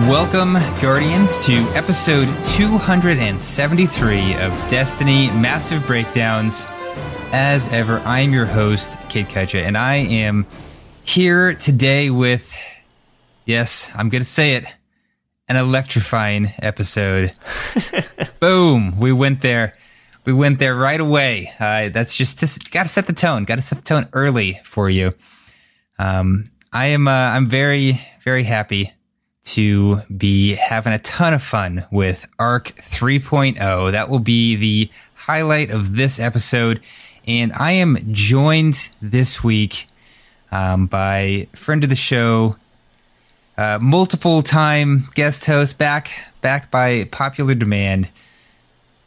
Welcome, Guardians, to episode 273 of Destiny Massive Breakdowns. As ever, I am your host, Kid Kaja, and I am here today with, yes, I'm going to say it, an electrifying episode. Boom, we went there. We went there right away. That's just got to set the tone. Got to set the tone early for you. I'm very, very happy to be having a ton of fun with Arc 3.0. That will be the highlight of this episode. And I am joined this week by friend of the show, multiple time guest host, back by popular demand,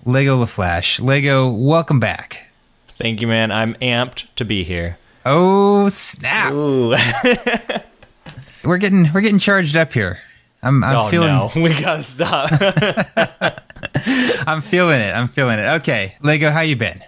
Legoleflash. Lego, welcome back. Thank you, man. I'm amped to be here. Oh, snap. Ooh. We're getting charged up here. I'm feeling. No, we gotta stop. I'm feeling it. Okay, Lego, how you been?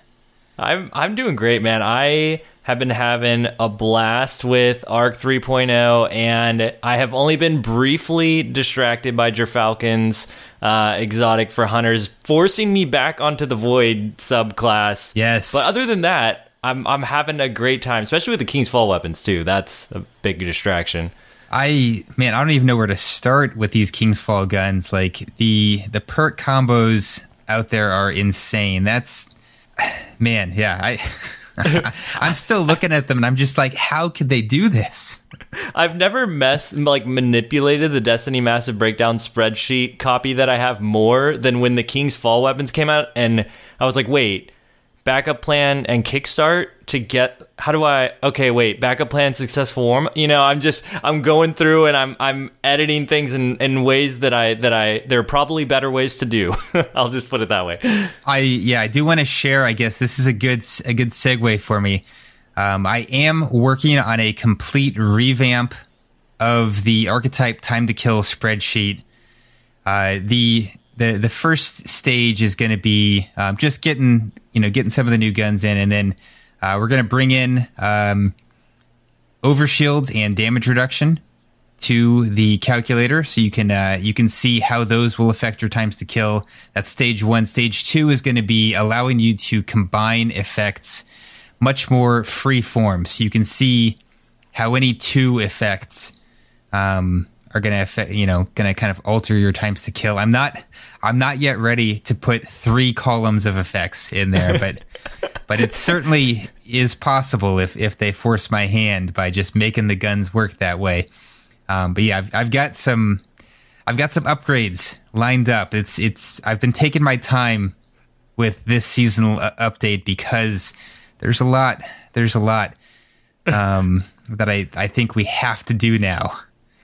I'm doing great, man. I have been having a blast with Arc 3.0, and I have only been briefly distracted by Gerfalcon's exotic for hunters, forcing me back onto the Void subclass. Yes. But other than that, I'm having a great time, especially with the King's Fall weapons too. That's a big distraction. I don't even know where to start with these King's Fall guns. Like the perk combos out there are insane. That's, man, yeah. I'm still looking at them and I'm just like, how could they do this? I've never manipulated the Destiny Massive Breakdown spreadsheet copy that I have more than when the King's Fall weapons came out, and I was like, wait, backup plan and kickstart to get, backup plan, successful warm. You know, I'm going through and I'm editing things in ways that there are probably better ways to do. I'll just put it that way. I do want to share, I guess this is a good segue for me. I am working on a complete revamp of the archetype time to kill spreadsheet. The first stage is going to be just getting some of the new guns in, and then we're going to bring in overshields and damage reduction to the calculator, so you can see how those will affect your times to kill. That's stage 1. Stage 2 is going to be allowing you to combine effects much more free form, so you can see how any two effects are going to affect, going to kind of alter your times to kill. I'm not yet ready to put 3 columns of effects in there, but it certainly is possible if they force my hand by just making the guns work that way. But yeah, I've got some upgrades lined up. I've been taking my time with this seasonal update because there's a lot that I think we have to do now.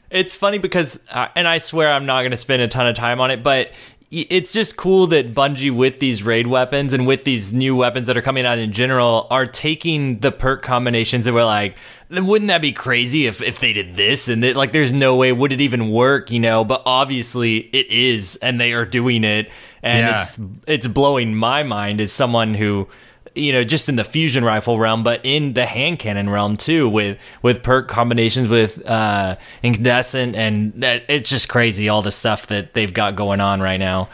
It's funny because, and I swear I'm not going to spend a ton of time on it, but it's just cool that Bungie, with these raid weapons and with these new weapons that are coming out in general, are taking the perk combinations and we're like, wouldn't that be crazy if they did this? And there's no way would it even work, but obviously it is, and they are doing it. And it's blowing my mind as someone who, just in the fusion rifle realm, but in the hand cannon realm too, with perk combinations with incandescent, and that it's just crazy, all the stuff that they've got going on right now.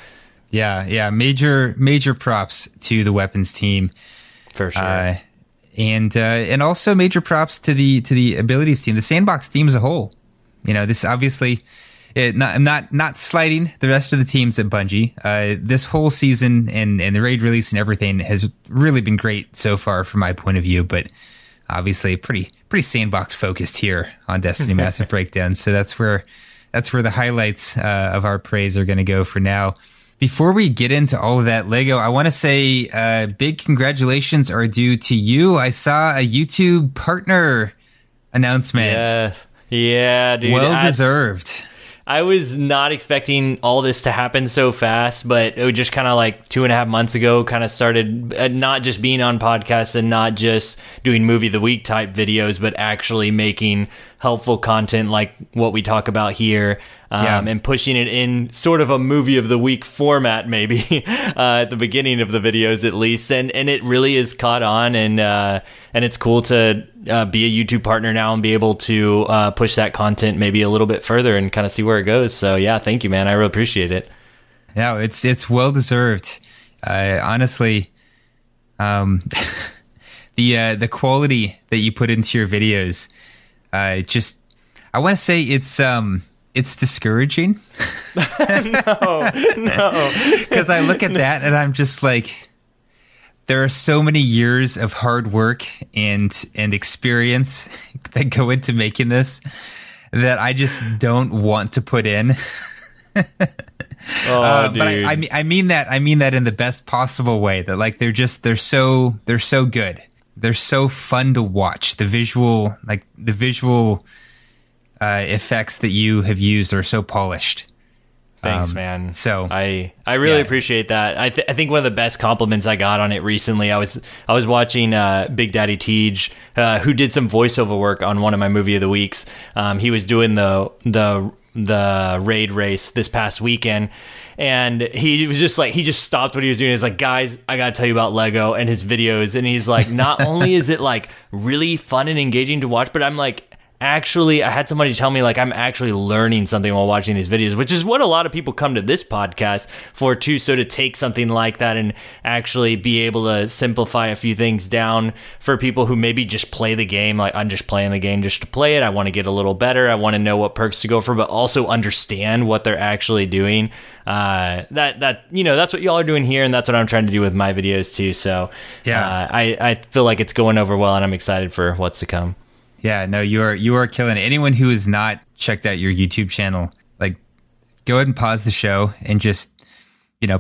Yeah, major props to the weapons team for sure, and also major props to the abilities team, the sandbox team as a whole. This obviously. I'm not slighting the rest of the teams at Bungie. This whole season and the raid release and everything has really been great so far from my point of view, but obviously pretty sandbox focused here on Destiny Massive Breakdown. So that's where the highlights of our praise are going to go for now. Before we get into all of that, Lego, I want to say big congratulations are due to you. I saw a YouTube partner announcement. Yes. Yeah, dude. Well deserved. I was not expecting all this to happen so fast, but it was just kind of like 2.5 months ago, kind of started not just being on podcasts and not just doing movie of the week type videos, but actually making helpful content like what we talk about here, and pushing it in sort of a movie of the week format, maybe at the beginning of the videos at least. And it really is caught on, and it's cool to be a YouTube partner now and be able to push that content maybe a little bit further and kind of see where it goes. So yeah, thank you, man. I really appreciate it. No, it's well deserved. Honestly, the quality that you put into your videos, I want to say it's discouraging. No, because I look at that and I'm just like, there are so many years of hard work and experience that go into making this that I just don't want to put in. Dude. But I mean that in the best possible way. That like they're so good. They're so fun to watch. The visual effects that you have used are so polished. Thanks, man. So I really appreciate that. I think one of the best compliments I got on it recently, I was watching Big Daddy Tej, who did some voiceover work on one of my movie of the weeks. He was doing the raid race this past weekend, and he was just like, he just stopped what he was doing. He's like, guys, I gotta tell you about Lego and his videos. And he's like, not only is it like really fun and engaging to watch, but I'm like, actually, I had somebody tell me like I'm actually learning something while watching these videos, which is what a lot of people come to this podcast for too. So to take something like that and actually be able to simplify a few things down for people who maybe just play the game, like I'm just playing the game just to play it. I want to get a little better. I want to know what perks to go for, but also understand what they're actually doing. That's what y'all are doing here, and that's what I'm trying to do with my videos too. So yeah, I feel like it's going over well, and I'm excited for what's to come. Yeah, no, you are killing it. Anyone who has not checked out your YouTube channel, like, go ahead and pause the show and just,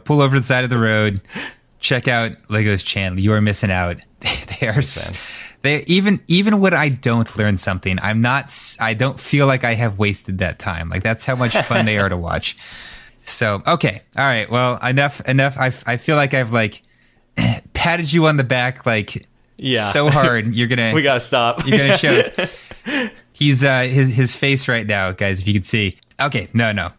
pull over to the side of the road, check out Lego's channel. You are missing out. Even when I don't learn something, I don't feel like I have wasted that time. Like, that's how much fun they are to watch. So, okay, all right, well, enough. I feel like I've like patted you on the back, like. Yeah, so hard. We gotta stop. You're gonna choke. He's his face right now, guys. If you could see. Okay, no.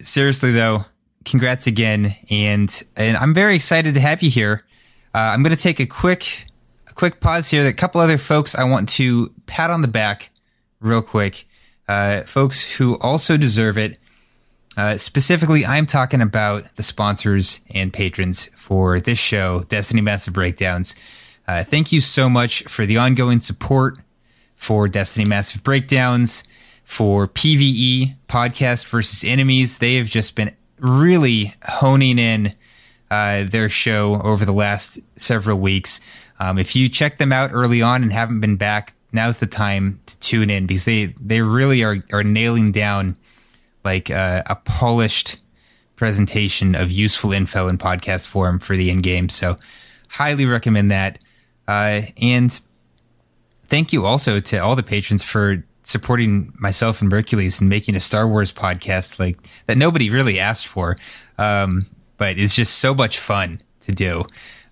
Seriously though, congrats again, and I'm very excited to have you here. I'm gonna take a quick pause here. A couple other folks I want to pat on the back real quick. Folks who also deserve it. Specifically, I'm talking about the sponsors and patrons for this show, Destiny Massive Breakdowns. Thank you so much for the ongoing support for Destiny Massive Breakdowns, for PvE, Podcast versus Enemies. They have just been really honing in their show over the last several weeks. If you check them out early on and haven't been back, now's the time to tune in, because they really are nailing down like a polished presentation of useful info in podcast form for the in-game. So highly recommend that. And thank you also to all the patrons for supporting myself and Mercules and making a Star Wars podcast like that nobody really asked for. But it's just so much fun to do.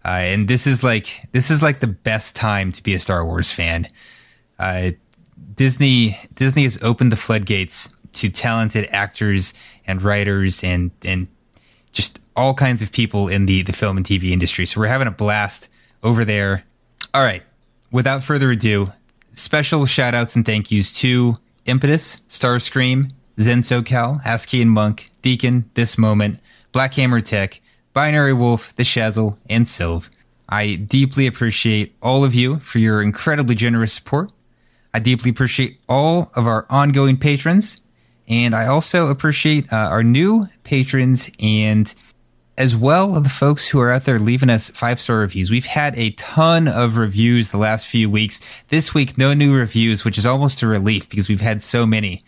And this is like the best time to be a Star Wars fan. Disney has opened the floodgates to talented actors and writers and just all kinds of people in the film and TV industry. So we're having a blast over there. All right, without further ado, special shout-outs and thank yous to Impetus, Starscream, Zen SoCal, ASCII and Monk, Deacon, This Moment, Black Hammer Tech, Binary Wolf, The Shazzle, and Sylv. I deeply appreciate all of you for your incredibly generous support. I deeply appreciate all of our ongoing patrons, and I also appreciate our new patrons and as well the folks who are out there leaving us 5-star reviews. We've had a ton of reviews the last few weeks. This week, no new reviews, which is almost a relief because we've had so many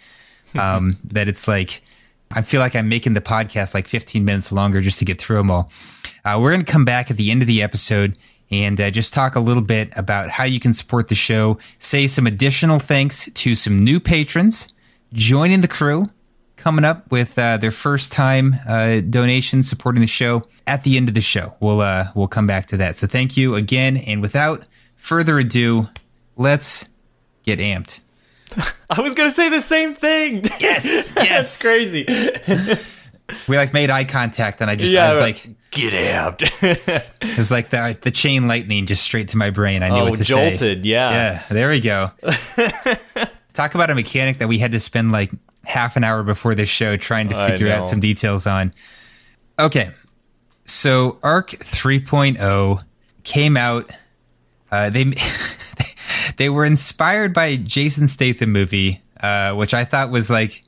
that it's like, I feel like I'm making the podcast like 15 minutes longer just to get through them all. We're going to come back at the end of the episode and just talk a little bit about how you can support the show, say some additional thanks to some new patrons joining the crew, coming up with their first time donation supporting the show at the end of the show. We'll come back to that. So thank you again. And without further ado, let's get amped. I was going to say the same thing. Yes. That's crazy. We like made eye contact, and I was like, get amped. It was like the chain lightning just straight to my brain. I knew what to say. Jolted, yeah. Yeah, there we go. Talk about a mechanic that we had to spend like half an hour before this show trying to figure out some details on. Okay, so Arc 3.0 came out. They were inspired by Jason Statham movie, which I thought was like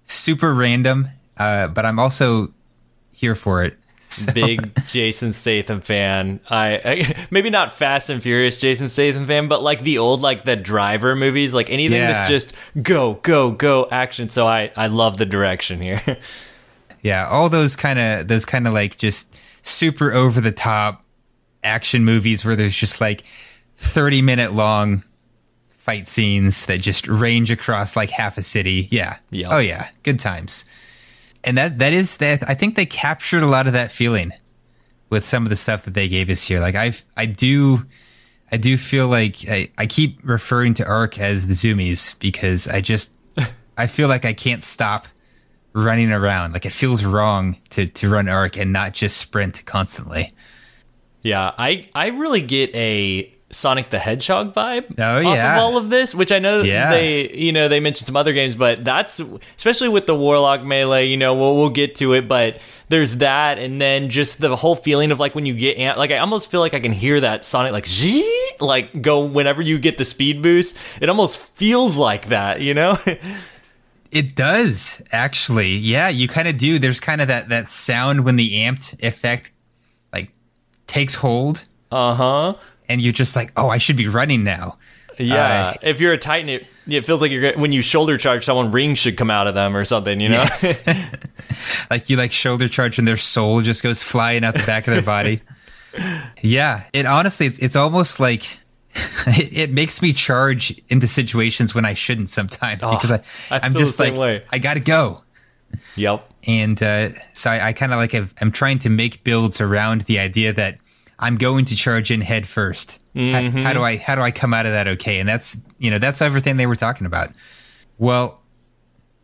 super random, but I'm also here for it. So. Big Jason Statham fan. I maybe not Fast and Furious Jason Statham fan, but like the old, like the Driver movies, like anything that's just go, go, go action. So I love the direction here. Yeah, all those kind of like just super over the top action movies where there's just like 30-minute long fight scenes that just range across like half a city. Yeah. Yep. Oh yeah, good times. And that is that. I think they captured a lot of that feeling with some of the stuff that they gave us here. Like I do feel like I keep referring to Arc as the Zoomies because I feel like I can't stop running around. Like it feels wrong to run Arc and not just sprint constantly. Yeah, I really get a Sonic the Hedgehog vibe off of all of this, which I know they mentioned some other games, but that's especially with the Warlock melee, we'll get to it, but there's that, and then just the whole feeling of like when you get like I almost feel like I can hear that Sonic like go whenever you get the speed boost. It almost feels like that, It does, actually. Yeah, you kind of do. There's kind of that sound when the amped effect like takes hold. Uh-huh. And you're just like, oh, I should be running now. Yeah. If you're a Titan, it feels like when you shoulder charge someone, rings should come out of them or something, Yes. Like you like shoulder charge and their soul just goes flying out the back of their body. Yeah. It honestly, it's almost like it makes me charge into situations when I shouldn't sometimes because I'm just like, I got to go. Yep. And so I kind of like I'm trying to make builds around the idea that I'm going to charge in head first. Mm-hmm. How do I come out of that okay? And that's everything they were talking about. Well,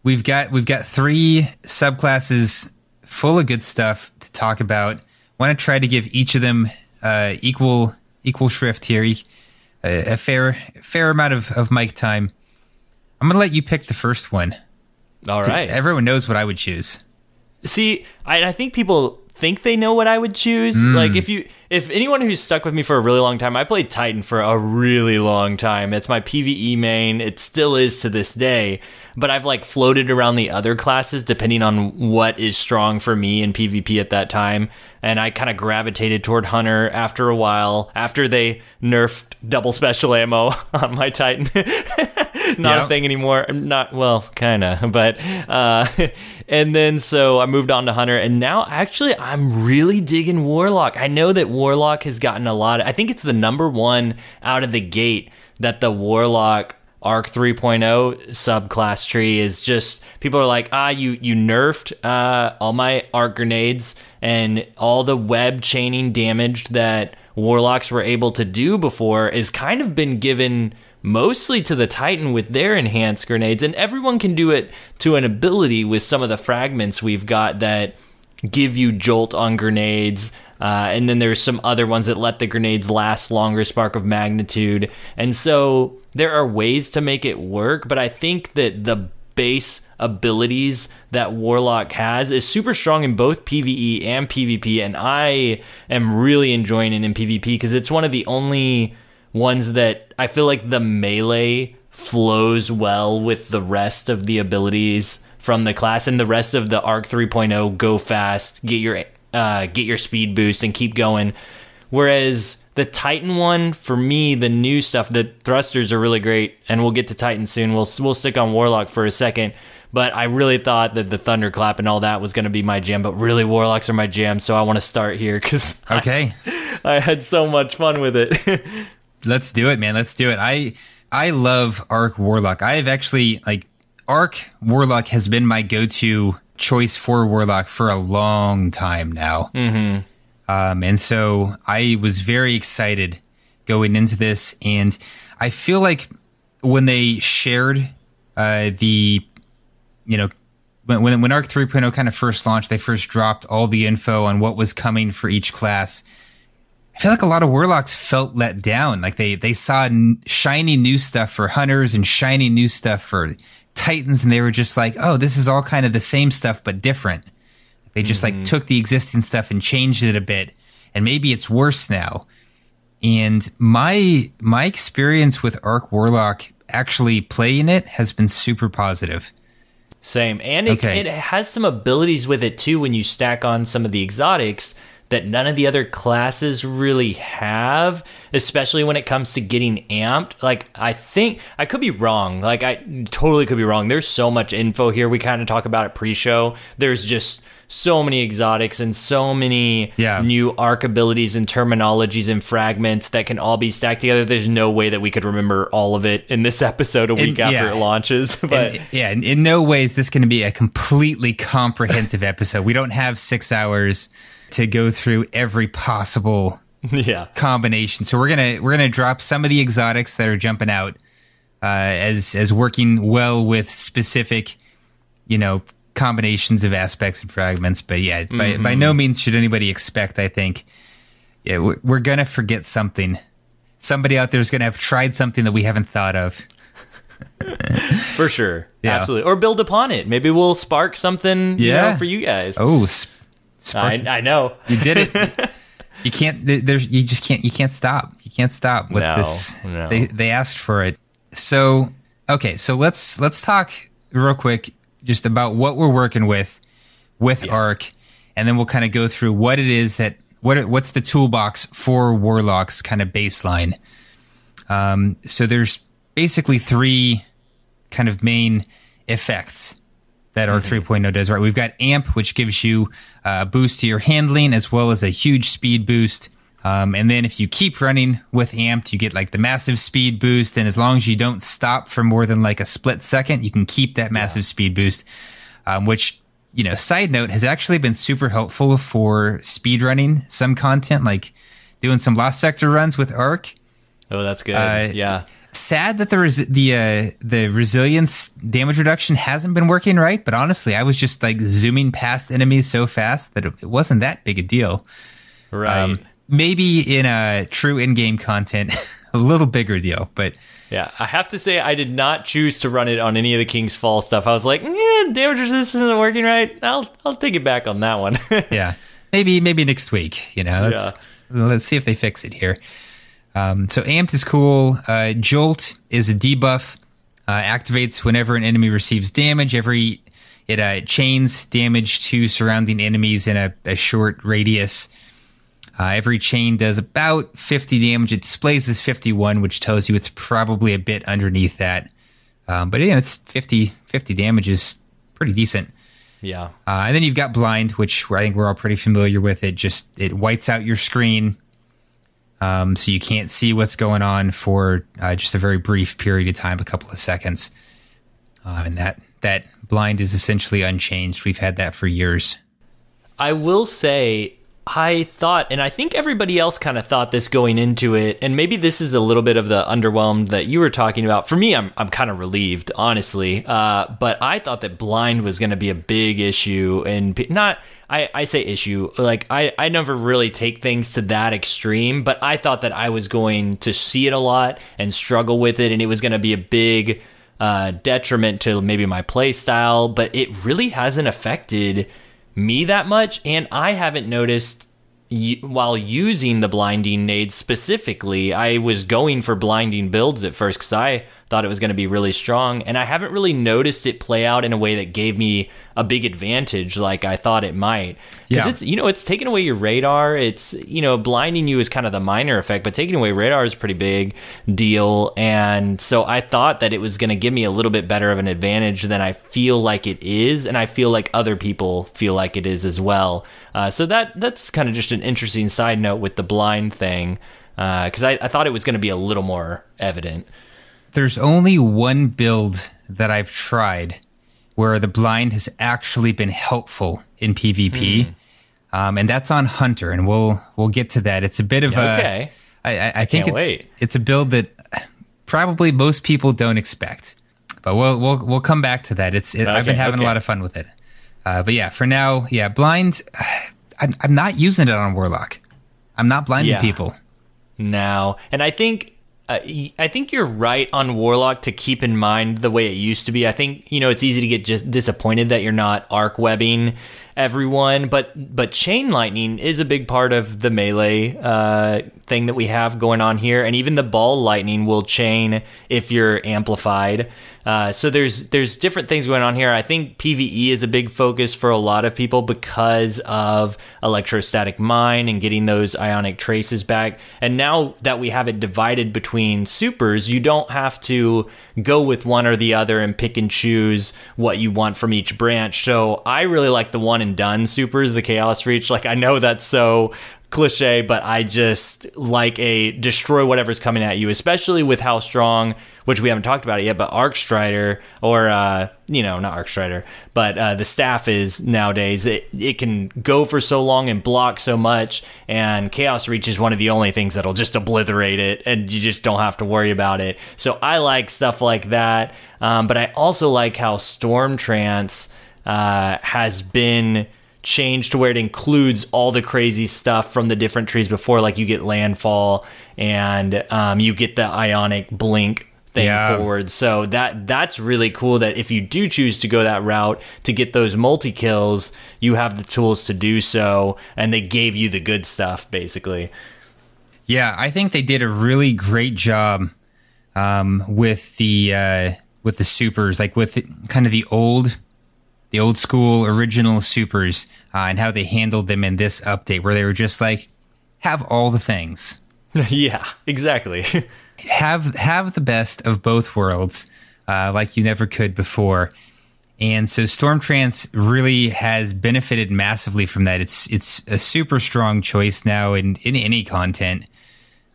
we've got 3 subclasses full of good stuff to talk about. Want to try to give each of them equal shrift here, a fair amount of mic time. I'm gonna let you pick the first one. All right. Everyone knows what I would choose. See, I think people think they know what I would choose. Like if anyone who's stuck with me for a really long time, I played Titan for a really long time. It's my PvE main. It still is to this day. But I've like floated around the other classes depending on what is strong for me in PvP at that time. And I kind of gravitated toward Hunter after a while, after they nerfed double special ammo on my Titan. Not a thing anymore. Not, well, kind of, but, and then so I moved on to Hunter, and now actually I'm really digging Warlock. I know that Warlock has gotten a lot. I think it's the number one out of the gate that the Warlock Arc 3.0 subclass tree is just, people are like, you nerfed all my arc grenades and all the web chaining damage that Warlocks were able to do before is kind of been given mostly to the Titan with their enhanced grenades, and everyone can do it to an ability with some of the fragments we've got that give you jolt on grenades, and then there's some other ones that let the grenades last longer, spark of magnitude, and so there are ways to make it work, but I think that the base abilities that Warlock has is super strong in both PvE and PvP, and I am really enjoying it in PvP because it's one of the only ones that I feel like the melee flows well with the rest of the abilities from the class, and the rest of the Arc 3.0 go fast, get your speed boost and keep going. Whereas the Titan one, for me, the new stuff, the thrusters are really great, and we'll get to Titan soon. We'll stick on Warlock for a second, but I really thought that the Thunderclap and all that was going to be my jam, but really Warlocks are my jam, so I want to start here because I had so much fun with it. Let's do it, man. Let's do it. I love Arc Warlock. I've actually, Arc Warlock has been my go-to choice for Warlock for a long time now. Mm-hmm. And so I was very excited going into this, and I feel like when they shared the when Arc 3.0 kind of first launched, they first dropped all the info on what was coming for each class. I feel like a lot of Warlocks felt let down. Like they saw shiny new stuff for Hunters and shiny new stuff for Titans, and they were just like, oh, this is all kind of the same stuff but different. They just like took the existing stuff and changed it a bit, and maybe it's worse now. And my experience with Arc Warlock actually playing it has been super positive. Same. And it has some abilities with it too when you stack on some of the exotics that none of the other classes really have, especially when it comes to getting amped. Like, I think, I could be wrong. Like, I totally could be wrong. There's so much info here. We kind of talk about it pre-show. There's just so many exotics and so many new arc abilities and terminologies and fragments that can all be stacked together. There's no way that we could remember all of it in this episode a week after it launches. But in no way is this going to be a completely comprehensive episode. We don't have 6 hours to go through every possible combination. So we're gonna drop some of the exotics that are jumping out as working well with specific, combinations of aspects and fragments. But by no means should anybody expect, I think, we're gonna forget something. Somebody out there is gonna have tried something that we haven't thought of. For sure. Absolutely. Or build upon it. Maybe we'll spark something for you guys. Oh, I know. You did it. You can't. You can't stop. You can't stop with this. No. They asked for it. So okay. So let's talk real quick just about what we're working with Arc, and then we'll kind of go through what it is what's the toolbox for Warlocks kind of baseline. So there's basically 3 kind of main effects that Arc 3.0 does, right? We've got Amp, which gives you a boost to your handling as well as a huge speed boost. And then if you keep running with Amped, you get like the massive speed boost. And as long as you don't stop for more than like a split second, you can keep that massive speed boost, which, side note, has actually been super helpful for speed running some content, like doing some Lost Sector runs with Arc. Oh, that's good. Sad that the resilience damage reduction hasn't been working right, but honestly, I was just like zooming past enemies so fast that it wasn't that big a deal. Right. Maybe in a true in-game content, a little bigger deal, but yeah, I have to say I did not choose to run it on any of the King's Fall stuff. I was like, damage resistance isn't working right. I'll take it back on that one. Yeah, maybe next week. Let's see if they fix it here. So Amped is cool. Jolt is a debuff. Activates whenever an enemy receives damage. It chains damage to surrounding enemies in a short radius. Every chain does about 50 damage. It displays as 51, which tells you it's probably a bit underneath that. But it's 50 damage is pretty decent. Yeah. And then you've got Blind, which I think we're all pretty familiar with. It whites out your screen. So you can't see what's going on for just a very brief period of time, a couple of seconds. And that blind is essentially unchanged. We've had that for years. I will say, I thought, and I think everybody else kind of thought this going into it, and maybe this is a little bit of the underwhelmed that you were talking about. For me, I'm kind of relieved, honestly. But I thought that blind was going to be a big issue, and I say issue, like I never really take things to that extreme, but I thought that I was going to see it a lot and struggle with it, and it was going to be a big detriment to maybe my play style, but it really hasn't affected me that much, and I haven't noticed while using the blinding nades specifically. I was going for blinding builds at first because I thought it was going to be really strong, and I haven't really noticed it play out in a way that gave me a big advantage like I thought it might. Because it's taking away your radar. It's, blinding you is kind of the minor effect, but taking away radar is a pretty big deal. And so I thought that it was going to give me a little bit better of an advantage than I feel like it is, and I feel like other people feel like it is as well. So that's kind of just an interesting side note with the blind thing, because I thought it was going to be a little more evident. There's only one build that I've tried where the blind has actually been helpful in PvP, and that's on Hunter, and we'll get to that. It's a bit of I think it's a build that probably most people don't expect, but we'll come back to that. I've been having a lot of fun with it. But yeah, for now, blind. I'm not using it on Warlock. I'm not blinding people. No, and I think you're right on Warlock to keep in mind the way it used to be. I think, it's easy to get just disappointed that you're not arc webbing everyone, but chain lightning is a big part of the melee thing that we have going on here, and even the ball lightning will chain if you're amplified. So there's different things going on here. I think PvE is a big focus for a lot of people because of electrostatic mine and getting those ionic traces back. And now that we have it divided between supers, you don't have to go with one or the other and pick and choose what you want from each branch. So I really like the one and done supers, the Chaos Reach. Like, I know that's so cliche, but I just like a destroy whatever's coming at you, especially with how strong, which we haven't talked about it yet, but Arc Strider, or not Arc Strider, but the staff is nowadays. It can go for so long and block so much, and Chaos Reach is one of the only things that'll just obliterate it, and you just don't have to worry about it. So I like stuff like that, but I also like how Storm Trance has been changed to where it includes all the crazy stuff from the different trees before. Like, you get landfall and you get the ionic blink thing forward. So that's really cool that if you do choose to go that route to get those multi kills, you have the tools to do so, and they gave you the good stuff basically. Yeah, I think they did a really great job with the supers, like with kind of the old school original supers, and how they handled them in this update, where they were just like, have all the things. Yeah, exactly. have the best of both worlds, like you never could before. And so Storm Trance really has benefited massively from that. It's a super strong choice now in any content.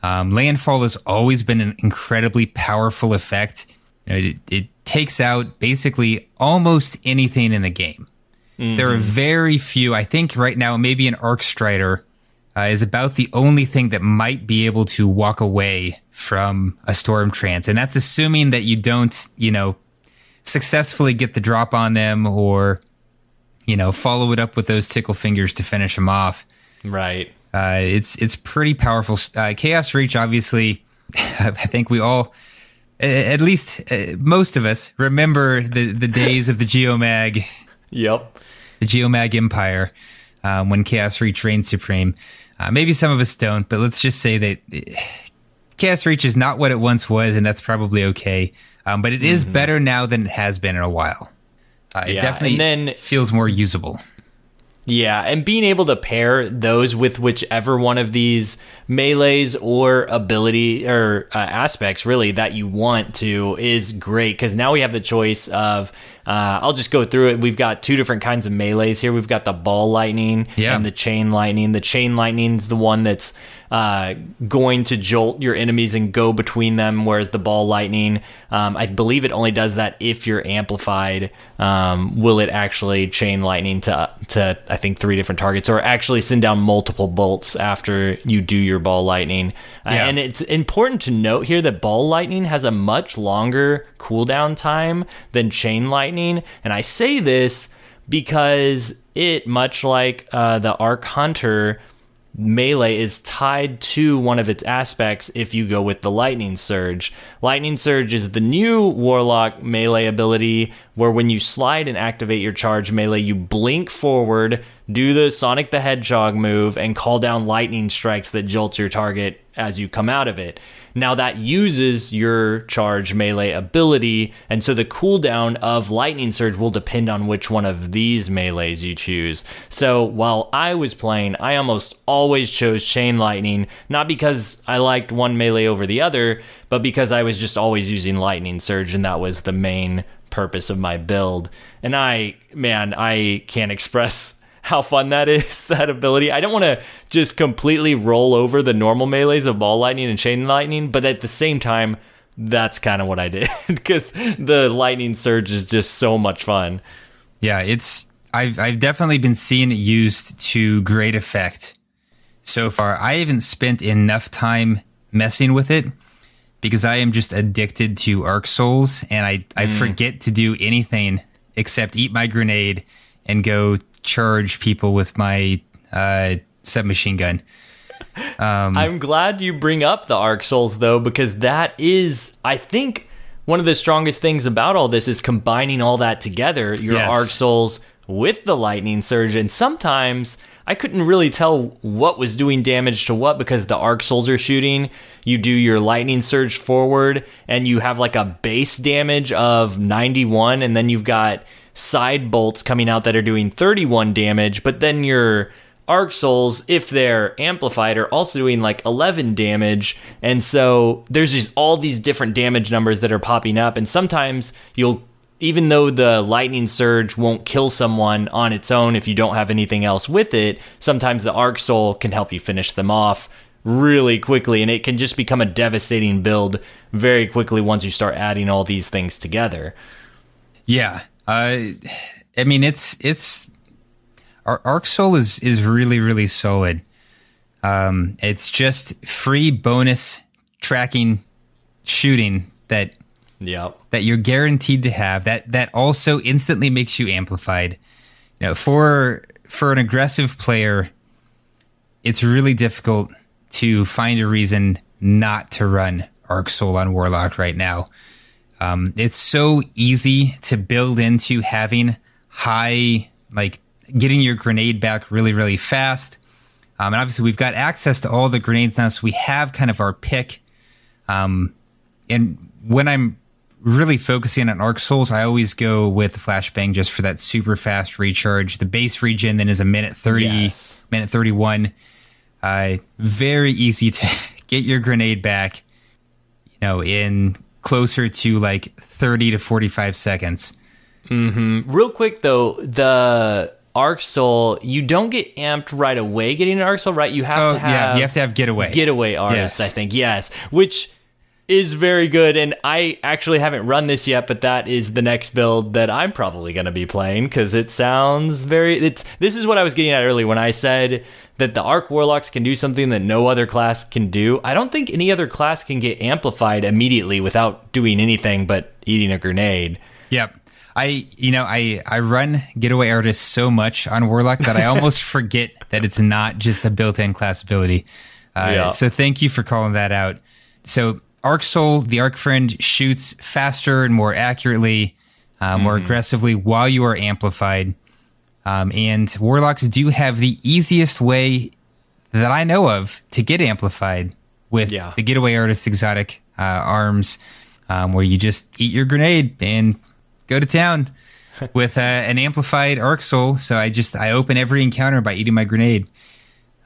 Landfall has always been an incredibly powerful effect. It takes out basically almost anything in the game. Mm-hmm. There are very few. I think right now maybe an Arc Strider is about the only thing that might be able to walk away from a Storm Trance, and that's assuming that you don't, successfully get the drop on them, or follow it up with those tickle fingers to finish them off. Right. It's pretty powerful. Chaos Reach, obviously, I think we all, at least most of us, remember the days of the Geomag. Yep. The Geomag Empire, when Chaos Reach reigned supreme. Maybe some of us don't, but let's just say that Chaos Reach is not what it once was, and that's probably okay. But it is better now than it has been in a while. It definitely feels more usable. Yeah, and being able to pair those with whichever one of these melees or ability or aspects really that you want to is great, because now we have the choice of I'll just go through it. We've got two different kinds of melees here. We've got the ball lightning and the chain lightning. The chain lightning is the one that's going to jolt your enemies and go between them, whereas the ball lightning, I believe it only does that if you're amplified. Will it actually chain lightning to I think 3 different targets, or actually send down multiple bolts after you do your ball lightning? And it's important to note here that ball lightning has a much longer cooldown time than chain lightning. And I say this because it, much like the Arc Hunter, melee is tied to one of its aspects if you go with the Lightning Surge. Lightning Surge is the new Warlock melee ability where when you slide and activate your charge melee, you blink forward, do the Sonic the Hedgehog move, and call down lightning strikes that jolts your target as you come out of it. Now that uses your charge melee ability, and so the cooldown of Lightning Surge will depend on which one of these melees you choose. So while I was playing, I almost always chose Chain Lightning, not because I liked one melee over the other, but because I was just always using Lightning Surge, and that was the main purpose of my build. And I can't express how fun that is, that ability. I don't want to just completely roll over the normal melees of ball lightning and chain lightning, but at the same time, that's kind of what I did, because the lightning surge is just so much fun. Yeah, I've definitely been seeing it used to great effect so far. I haven't spent enough time messing with it because I am just addicted to Arc Souls, and I forget to do anything except eat my grenade and go charge people with my submachine gun. I'm glad you bring up the Arc Souls, though, because that is, I think, one of the strongest things about all this is combining all that together, your Arc Souls with the Lightning Surge. And sometimes I couldn't really tell what was doing damage to what because the Arc Souls are shooting. You do your Lightning Surge forward, and you have like a base damage of 91, and then you've got side bolts coming out that are doing 31 damage, but then your Arc Souls, if they're amplified, are also doing like 11 damage. And so there's just all these different damage numbers that are popping up. And sometimes even though the Lightning Surge won't kill someone on its own if you don't have anything else with it, sometimes the Arc Soul can help you finish them off really quickly. And it can just become a devastating build very quickly once you start adding all these things together. Yeah. I mean, our Arc Soul is really, really solid. It's just free bonus tracking shooting that you're guaranteed to have. That also instantly makes you amplified. You know, for an aggressive player, it's really difficult to find a reason not to run Arc Soul on Warlock right now. It's so easy to build into having high, like, getting your grenade back really, really fast. And obviously we've got access to all the grenades now, so we have kind of our pick. And when I'm really focusing on Arc Souls, I always go with the Flashbang just for that super fast recharge. The base regen then is a minute 30, minute 31. Very easy to get your grenade back, you know, in closer to like 30 to 45 seconds. Mm-hmm. Real quick though, the Arc Soul, you don't get amped right away getting an Arc Soul, right? You have to have... you have to have Getaway Artist, yes. I think, yes. Which is very good, and I actually haven't run this yet, but that is the next build that I'm probably going to be playing, because it sounds very... This is what I was getting at earlier when I said that the Arc Warlocks can do something that no other class can do. I don't think any other class can get amplified immediately without doing anything but eating a grenade. Yep. I run Getaway Artist so much on Warlock that I almost forget that it's not just a built-in class ability. So thank you for calling that out. So Arc Soul, the Arc Friend, shoots faster and more accurately, more aggressively while you are amplified. And Warlocks do have the easiest way that I know of to get amplified with the Getaway Artist exotic arms, where you just eat your grenade and go to town with an amplified Arc Soul. So I open every encounter by eating my grenade.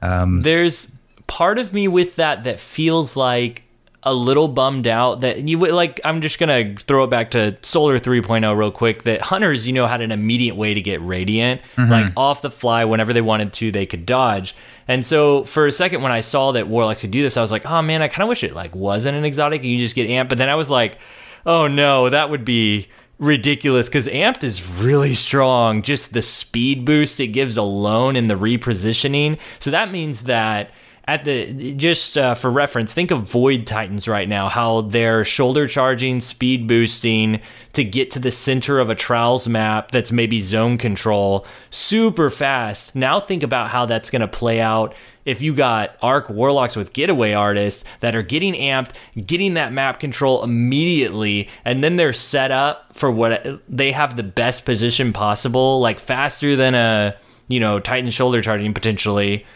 There's part of me with that feels like a little bummed out that you would like. I'm just gonna throw it back to Solar 3.0 real quick. That hunters, had an immediate way to get radiant, like off the fly whenever they wanted to, they could dodge. And so for a second, when I saw that Warlock could do this, I was like, oh man, I kind of wish it like wasn't an exotic and you just get amped. But then I was like, oh no, that would be ridiculous, because amped is really strong. Just the speed boost it gives alone and the repositioning. So that means that for reference, think of Void Titans right now, how they're shoulder charging, speed boosting to get to the center of a Trials map that's maybe zone control super fast. Now think about how that's going to play out if you got Arc Warlocks with Getaway Artists that are getting amped, getting that map control immediately, and then they're set up for what they have the best position possible, like faster than a Titan shoulder charging potentially.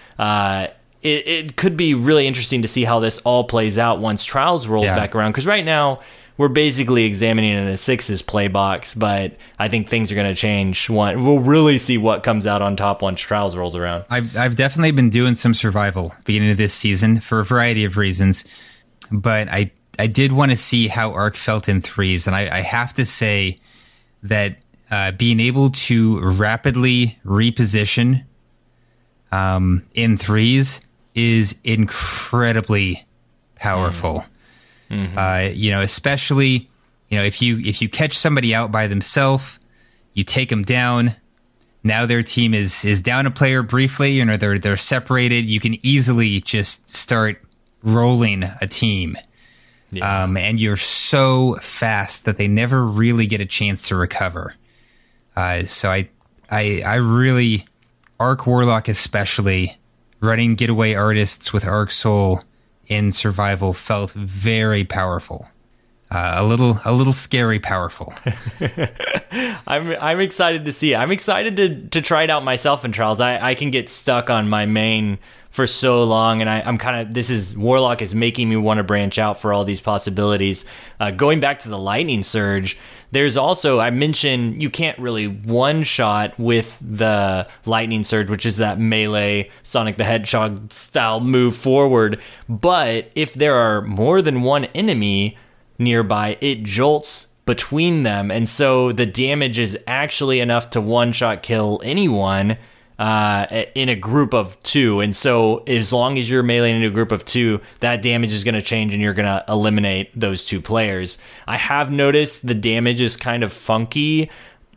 It could be really interesting to see how this all plays out once Trials rolls back around, because right now we're basically examining in a sixes play box, but I think things are going to change. We'll really see what comes out on top once Trials rolls around. I've definitely been doing some survival beginning of this season for a variety of reasons, but I did want to see how Arc felt in threes, and I have to say that being able to rapidly reposition in threes is incredibly powerful. Especially, if you catch somebody out by themselves, you take them down. Now their team is down a player briefly, they're separated. You can easily just start rolling a team. And you're so fast that they never really get a chance to recover. So I really, Arc Warlock especially, running Getaway Artists with Arc Soul in survival felt very powerful. A little scary powerful. I'm excited to see it. I'm excited to try it out myself in trials. I can get stuck on my main for so long, and I'm kind of, Warlock is making me want to branch out for all these possibilities. Going back to the Lightning Surge, there's also, I mentioned you can't really one-shot with the Lightning Surge, which is that melee Sonic the Hedgehog style move forward, but if there are more than one enemy nearby, it jolts between them, and so the damage is actually enough to one-shot kill anyone in a group of two. And so as long as you're meleeing into a group of two, that damage is going to change and you're going to eliminate those two players. I have noticed the damage is kind of funky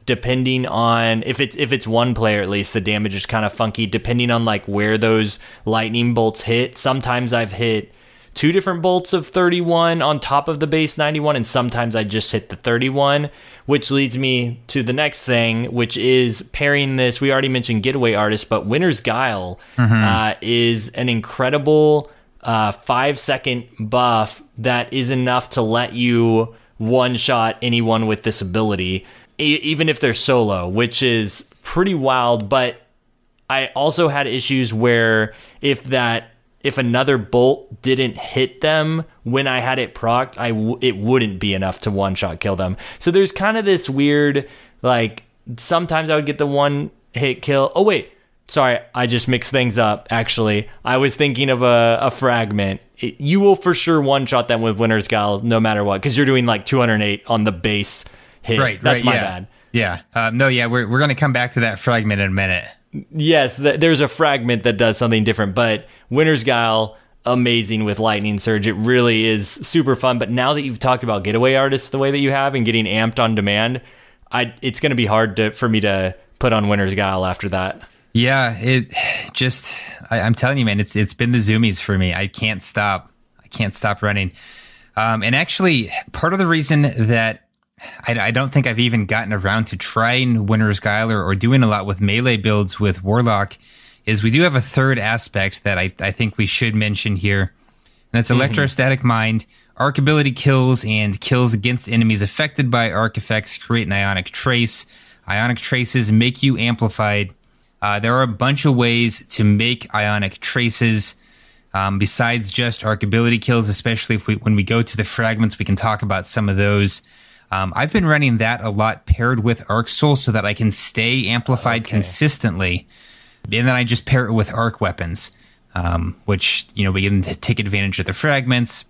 depending on if it's one player. At least the damage is kind of funky depending on like where those lightning bolts hit. Sometimes I've hit 2 different bolts of 31 on top of the base 91, and sometimes I just hit the 31, which leads me to the next thing, which is pairing this. We already mentioned Getaway Artist, but Winter's Guile is an incredible 5-second buff that is enough to let you one-shot anyone with this ability, even if they're solo, which is pretty wild. But I also had issues where if another bolt didn't hit them when I had it procced, it wouldn't be enough to one-shot kill them. So there's kind of this weird, like, sometimes I would get the one-hit kill. Oh, wait. Sorry, I just mixed things up, actually. I was thinking of a fragment. You will for sure one-shot them with Winter's Guile no matter what, because you're doing, like, 208 on the base hit. Right, That's my bad. Yeah. We're going to come back to that fragment in a minute. Yes, there's a fragment that does something different, but Winter's Guile, amazing with Lightning Surge. It really is super fun. But now that you've talked about Getaway Artists the way that you have and getting amped on demand, it's going to be hard for me to put on Winter's Guile after that. Yeah, I'm telling you, man, it's been the zoomies for me. I can't stop running. And actually, part of the reason that I don't think I've even gotten around to trying Winter's Guile or doing a lot with melee builds with Warlock is we do have a third aspect that I think we should mention here. And that's Electrostatic Mind. Arc ability kills and kills against enemies affected by arc effects create an ionic trace. Ionic traces make you amplified. There are a bunch of ways to make ionic traces besides just arc ability kills, especially when we go to the fragments, we can talk about some of those. I've been running that a lot paired with Arc Soul so that I can stay amplified consistently. And then I just pair it with arc weapons, which, we can take advantage of the fragments.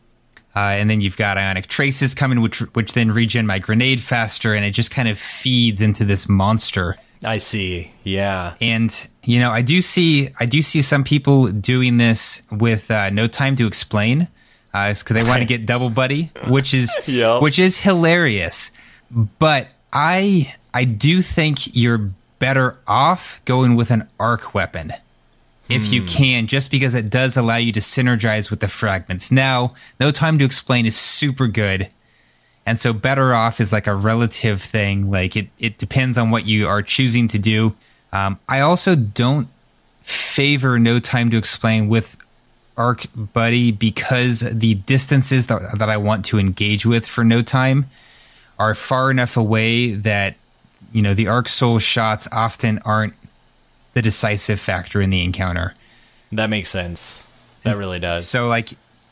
And then you've got ionic traces coming, which then regen my grenade faster, and it just kind of feeds into this monster. I see. Yeah. And, I do see some people doing this with No Time to Explain. Because they want to get double buddy, which is hilarious. But I do think you're better off going with an arc weapon if you can, just because it does allow you to synergize with the fragments. Now, No Time to Explain is super good, and so better off is like a relative thing. Like it depends on what you are choosing to do. I also don't favor No Time to Explain with Arc Buddy because the distances that I want to engage with for No Time are far enough away that, the Arc Soul shots often aren't the decisive factor in the encounter. That makes sense. That really does. So,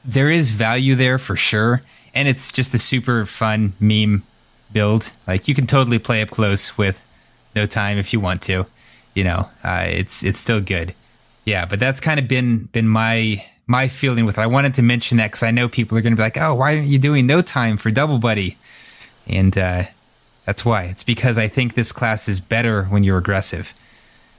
there is value there for sure, and it's just a super fun meme build. You can totally play up close with No Time if you want to. It's still good. Yeah, but that's kind of been my feeling with it. I wanted to mention that because I know people are going to be like, oh, why aren't you doing No Time for Double Buddy? And that's why. It's because I think this class is better when you're aggressive.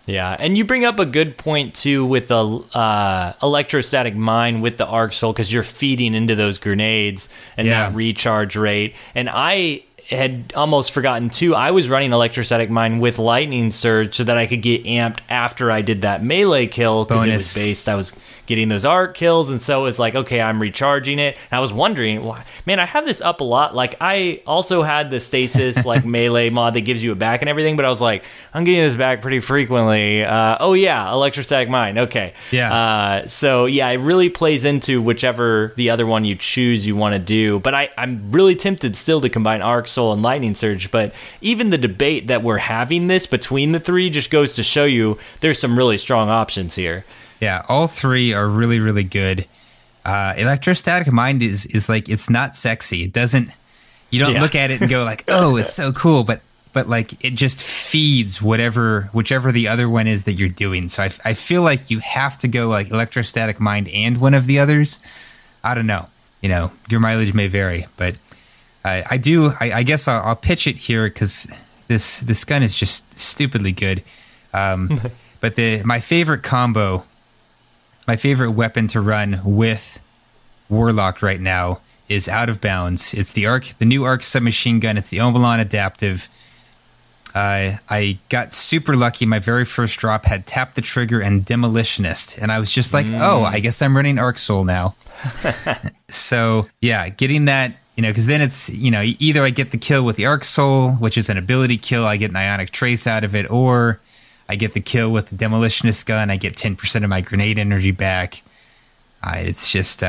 Yeah, and you bring up a good point, too, with the Electrostatic Mind with the Arc Soul, because you're feeding into those grenades and that recharge rate. And had almost forgotten too, I was running Electrostatic Mine with Lightning Surge so that I could get amped after I did that melee kill, because it was based, I was getting those arc kills, and so it was like, okay, I'm recharging it. And I was wondering, why, man, I have this up a lot. Like, I also had the stasis like melee mod that gives you it back and everything, but I was like, I'm getting this back pretty frequently. Oh yeah, Electrostatic Mine. Okay. Yeah. So yeah, it really plays into whichever the other one you choose you want to do. But I'm really tempted still to combine Arc Soul and Lightning Surge. But even the debate that we're having this between the three just goes to show you there's some really strong options here. Yeah, all three are really, really good. Electrostatic Mind is like, it's not sexy. It doesn't, you don't look at it and go like, oh, it's so cool, but like it just feeds whichever the other one is that you're doing. So I feel like you have to go like Electrostatic Mind and one of the others. I don't know. You know, your mileage may vary, but I guess I'll pitch it here because this gun is just stupidly good. But my favorite combo, my favorite weapon to run with Warlock right now is Out of Bounds. It's the new Arc submachine gun. It's the Omelon adaptive. I got super lucky. My very first drop had Tap the Trigger and Demolitionist, and I was just like, oh, I guess I'm running Arc Soul now. So yeah, getting that, you know, because then it's, you know, either I get the kill with the Arc Soul, which is an ability kill, I get an Ionic Trace out of it, or I get the kill with the Demolitionist gun, I get 10% of my grenade energy back. It's just,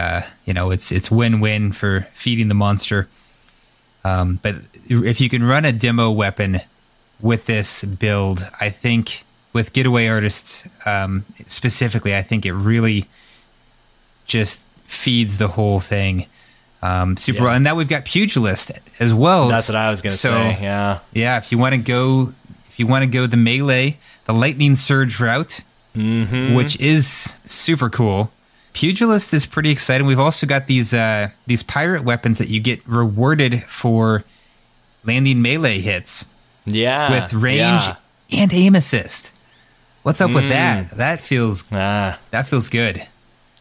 you know, it's win-win for feeding the monster. But if you can run a demo weapon with this build, I think with Getaway Artists specifically, I think it really just feeds the whole thing super well. And now we've got Pugilist as well. That's what I was going to say. Yeah. If you want to go the melee, the Lightning Surge route, which is super cool. Pugilist is pretty exciting. We've also got these pirate weapons that you get rewarded for landing melee hits. Yeah, with range and aim assist. What's up with that? That feels good.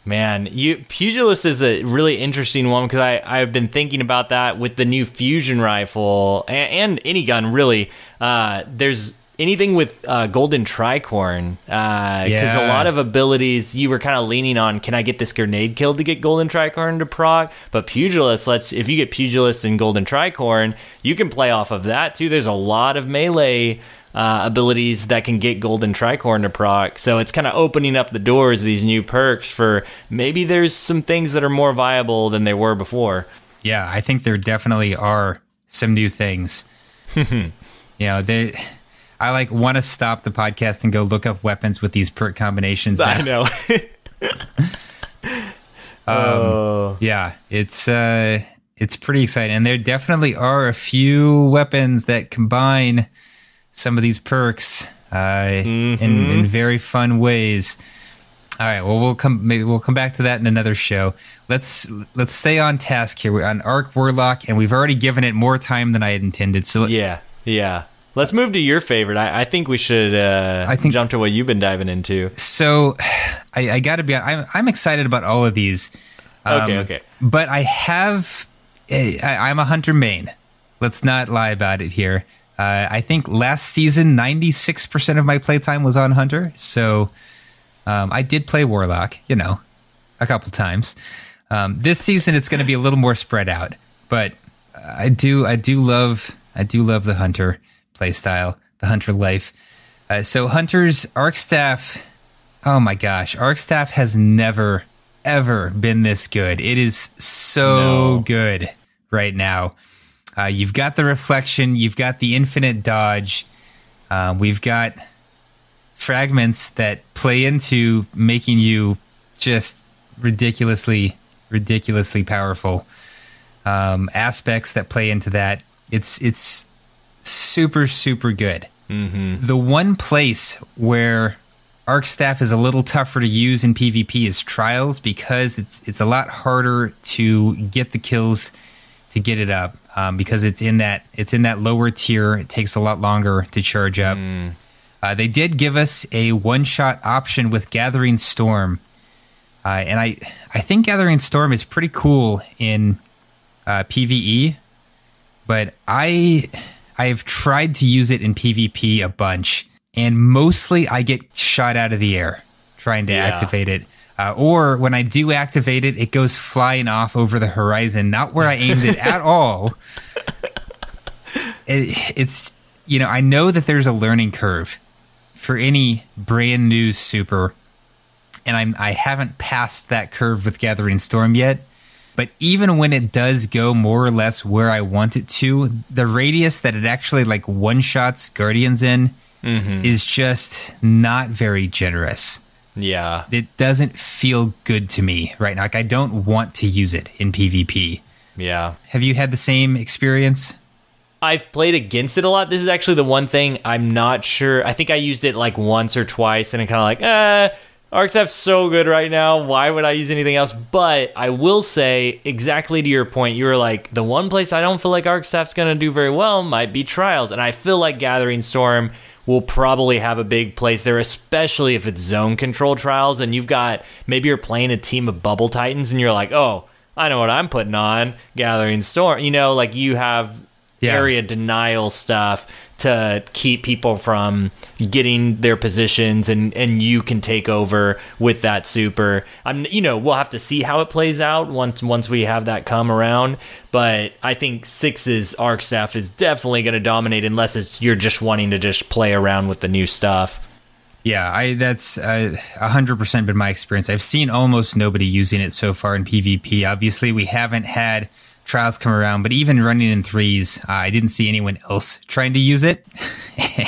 Man, Pugilist is a really interesting one because I've been thinking about that with the new fusion rifle and any gun really. There's anything with Golden Tricorn, because a lot of abilities you were kind of leaning on, can I get this grenade kill to get Golden Tricorn to proc? But Pugilist, if you get Pugilist and Golden Tricorn, you can play off of that too. There's a lot of melee abilities that can get Golden Tricorn to proc, so it's kind of opening up the doors, these new perks, for maybe there's some things that are more viable than they were before. Yeah, I think there definitely are some new things. You know, I want to stop the podcast and go look up weapons with these perk combinations now. I know. Yeah, it's pretty exciting, and there definitely are a few weapons that combine some of these perks in very fun ways. All right, well we'll come back to that in another show. Let's stay on task here. We're on Arc Warlock, and we've already given it more time than I had intended. So yeah. Let's move to your favorite. I think we should jump to what you've been diving into. So I got to be honest, I'm excited about all of these. Okay. But I'm a Hunter main. Let's not lie about it here. I think last season, 96% of my playtime was on Hunter. So I did play Warlock, you know, a couple times. This season, it's going to be a little more spread out. But I do love the Hunter playstyle, the Hunter life. So Hunter's Arc Staff, oh my gosh, Arc Staff has never, ever been this good. It is so good right now. You've got the reflection, you've got the infinite dodge, we've got fragments that play into making you just ridiculously powerful. Aspects that play into that. It's super good. The one place where Arc Staff is a little tougher to use in PvP is Trials, because it's a lot harder to get the kills to get it up, because it's in that lower tier. It takes a lot longer to charge up. They did give us a one-shot option with Gathering Storm, and I think Gathering Storm is pretty cool in PvE. but I've tried to use it in PvP a bunch, and mostly I get shot out of the air trying to activate it. Or when I do activate it, it goes flying off over the horizon, not where I aimed it at all. It's, I know that there's a learning curve for any brand new super, and I haven't passed that curve with Gathering Storm yet. But even when it does go more or less where I want it to, the radius that it actually like one-shots Guardians in is just not very generous. Yeah. It doesn't feel good to me right now. Like, I don't want to use it in PvP. Yeah. Have you had the same experience? I've played against it a lot. This is actually the one thing I'm not sure. I think I used it like once or twice, and it kind of like, Arcstaff's so good right now. Why would I use anything else? But I will say, exactly to your point, you were like, the one place I don't feel like Arcstaff's going to do very well might be Trials. And I feel like Gathering Storm will probably have a big place there, especially if it's zone control Trials. And maybe you're playing a team of Bubble Titans and you're like, oh, I know what I'm putting on, Gathering Storm. Like you have area denial stuff to keep people from getting their positions, and you can take over with that super. We'll have to see how it plays out once we have that come around. But I think 6's Arcstaff is definitely going to dominate unless you're just wanting to just play around with the new stuff. Yeah, that's 100% been my experience. I've seen almost nobody using it so far in PvP. Obviously, we haven't had Trials come around, but even running in 3s, I didn't see anyone else trying to use it,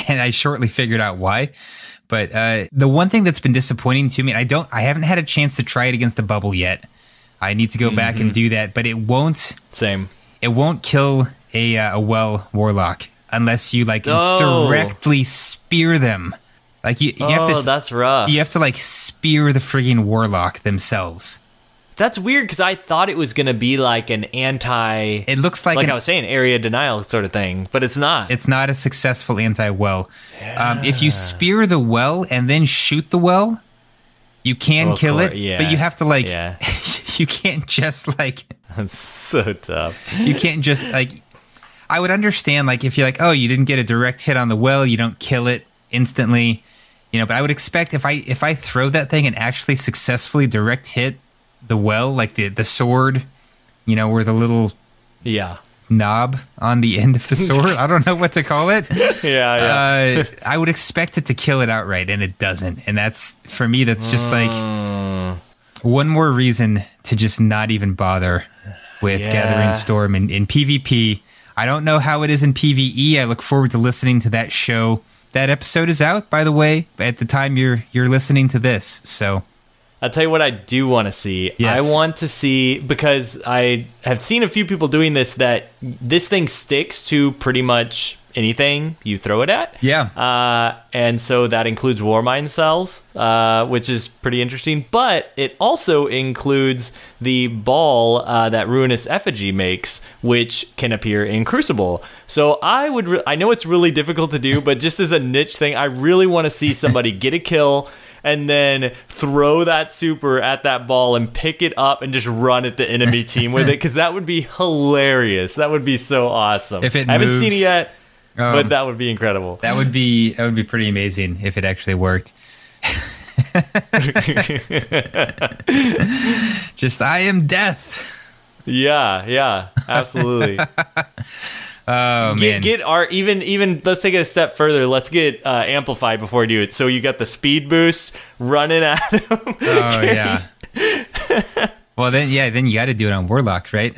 and I shortly figured out why. But the one thing that's been disappointing to me, I haven't had a chance to try it against the bubble yet. I need to go back and do that, but it won't. Same. It won't kill a Warlock unless you directly spear them. Like you have to. That's rough. You have to spear the frigging Warlock themselves. That's weird because I thought it was going to be like an anti... It looks like I was saying, area denial sort of thing, but it's not. It's not a successful anti-well. Yeah. If you spear the well and then shoot the well, you can kill it, but you have to you can't just That's so tough. You can't just I would understand if you're oh, you didn't get a direct hit on the well, you don't kill it instantly, but I would expect if I throw that thing and actually successfully direct hit the well, the sword, where the little knob on the end of the sword, I don't know what to call it. I would expect it to kill it outright, and it doesn't. And that's, for me, that's just one more reason to just not even bother with Gathering Storm in PvP. I don't know how it is in PvE. I look forward to listening to that show. That episode is out, by the way, at the time you're listening to this, so... I'll tell you what I do want to see. Yes. I want to see, because I have seen a few people doing this, that this thing sticks to pretty much anything you throw it at. Yeah. And so that includes Warmind cells, which is pretty interesting. But it also includes the ball that Ruinous Effigy makes, which can appear in Crucible. So I know it's really difficult to do, but just as a niche thing, I really want to see somebody get a kill and then throw that super at that ball and pick it up and just run at the enemy team with it, because that would be hilarious. That would be so awesome. If it I haven't moves, seen it yet, but that would be incredible. That would be pretty amazing if it actually worked. Just, I am death. Yeah, absolutely. Oh, man. Get our even. Let's take it a step further. Let's get amplified before we do it. So you got the speed boost running at him. Oh yeah. Well then you got to do it on Warlock, right?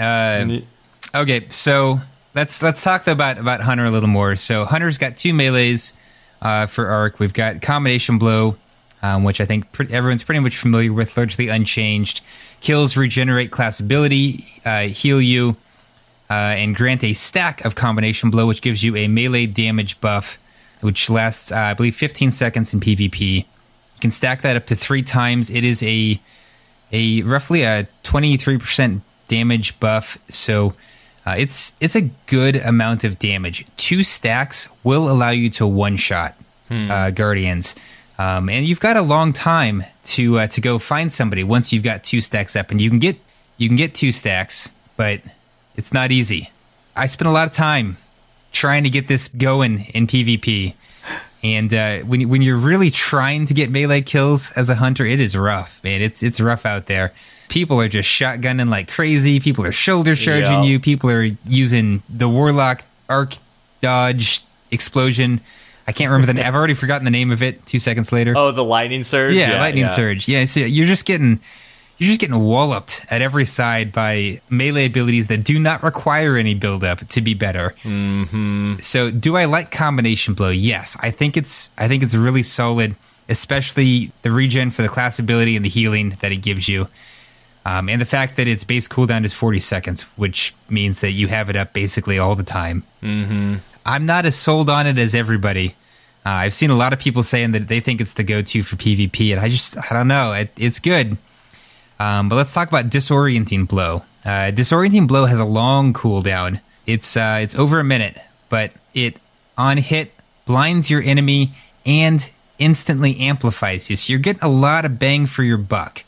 Okay, so let's talk about Hunter a little more. So Hunter's got 2 melees for Arc. We've got Combination Blow, which I think everyone's pretty much familiar with, largely unchanged. Kills regenerate class ability, heal you. And grant a stack of Combination Blow, which gives you a melee damage buff, which lasts, I believe, 15 seconds in PvP. You can stack that up to 3 times. It is a roughly a 23% damage buff, so it's a good amount of damage. 2 stacks will allow you to one-shot Guardians, and you've got a long time to go find somebody once you've got 2 stacks up, and you can get 2 stacks, but it's not easy. I spent a lot of time trying to get this going in PvP. And when you're really trying to get melee kills as a hunter, it is rough, man. It's rough out there. People are just shotgunning like crazy. People are shoulder charging you. People are using the Warlock arc dodge explosion. I can't remember the name. I've already forgotten the name of it 2 seconds later. Oh, the lightning surge? Yeah, lightning surge. Yeah, so you're just getting walloped at every side by melee abilities that do not require any build-up to be better. Mm-hmm. So do I like combination blow? Yes. I think it's really solid, especially the regen for the class ability and the healing that it gives you. And the fact that its base cooldown is 40 seconds, which means that you have it up basically all the time. Mm-hmm. I'm not as sold on it as everybody. I've seen a lot of people saying that they think it's the go-to for PvP, and I don't know. It's good. But let's talk about Disorienting Blow. Disorienting Blow has a long cooldown. It's over a minute, but it, on hit, blinds your enemy and instantly amplifies you. So you're getting a lot of bang for your buck.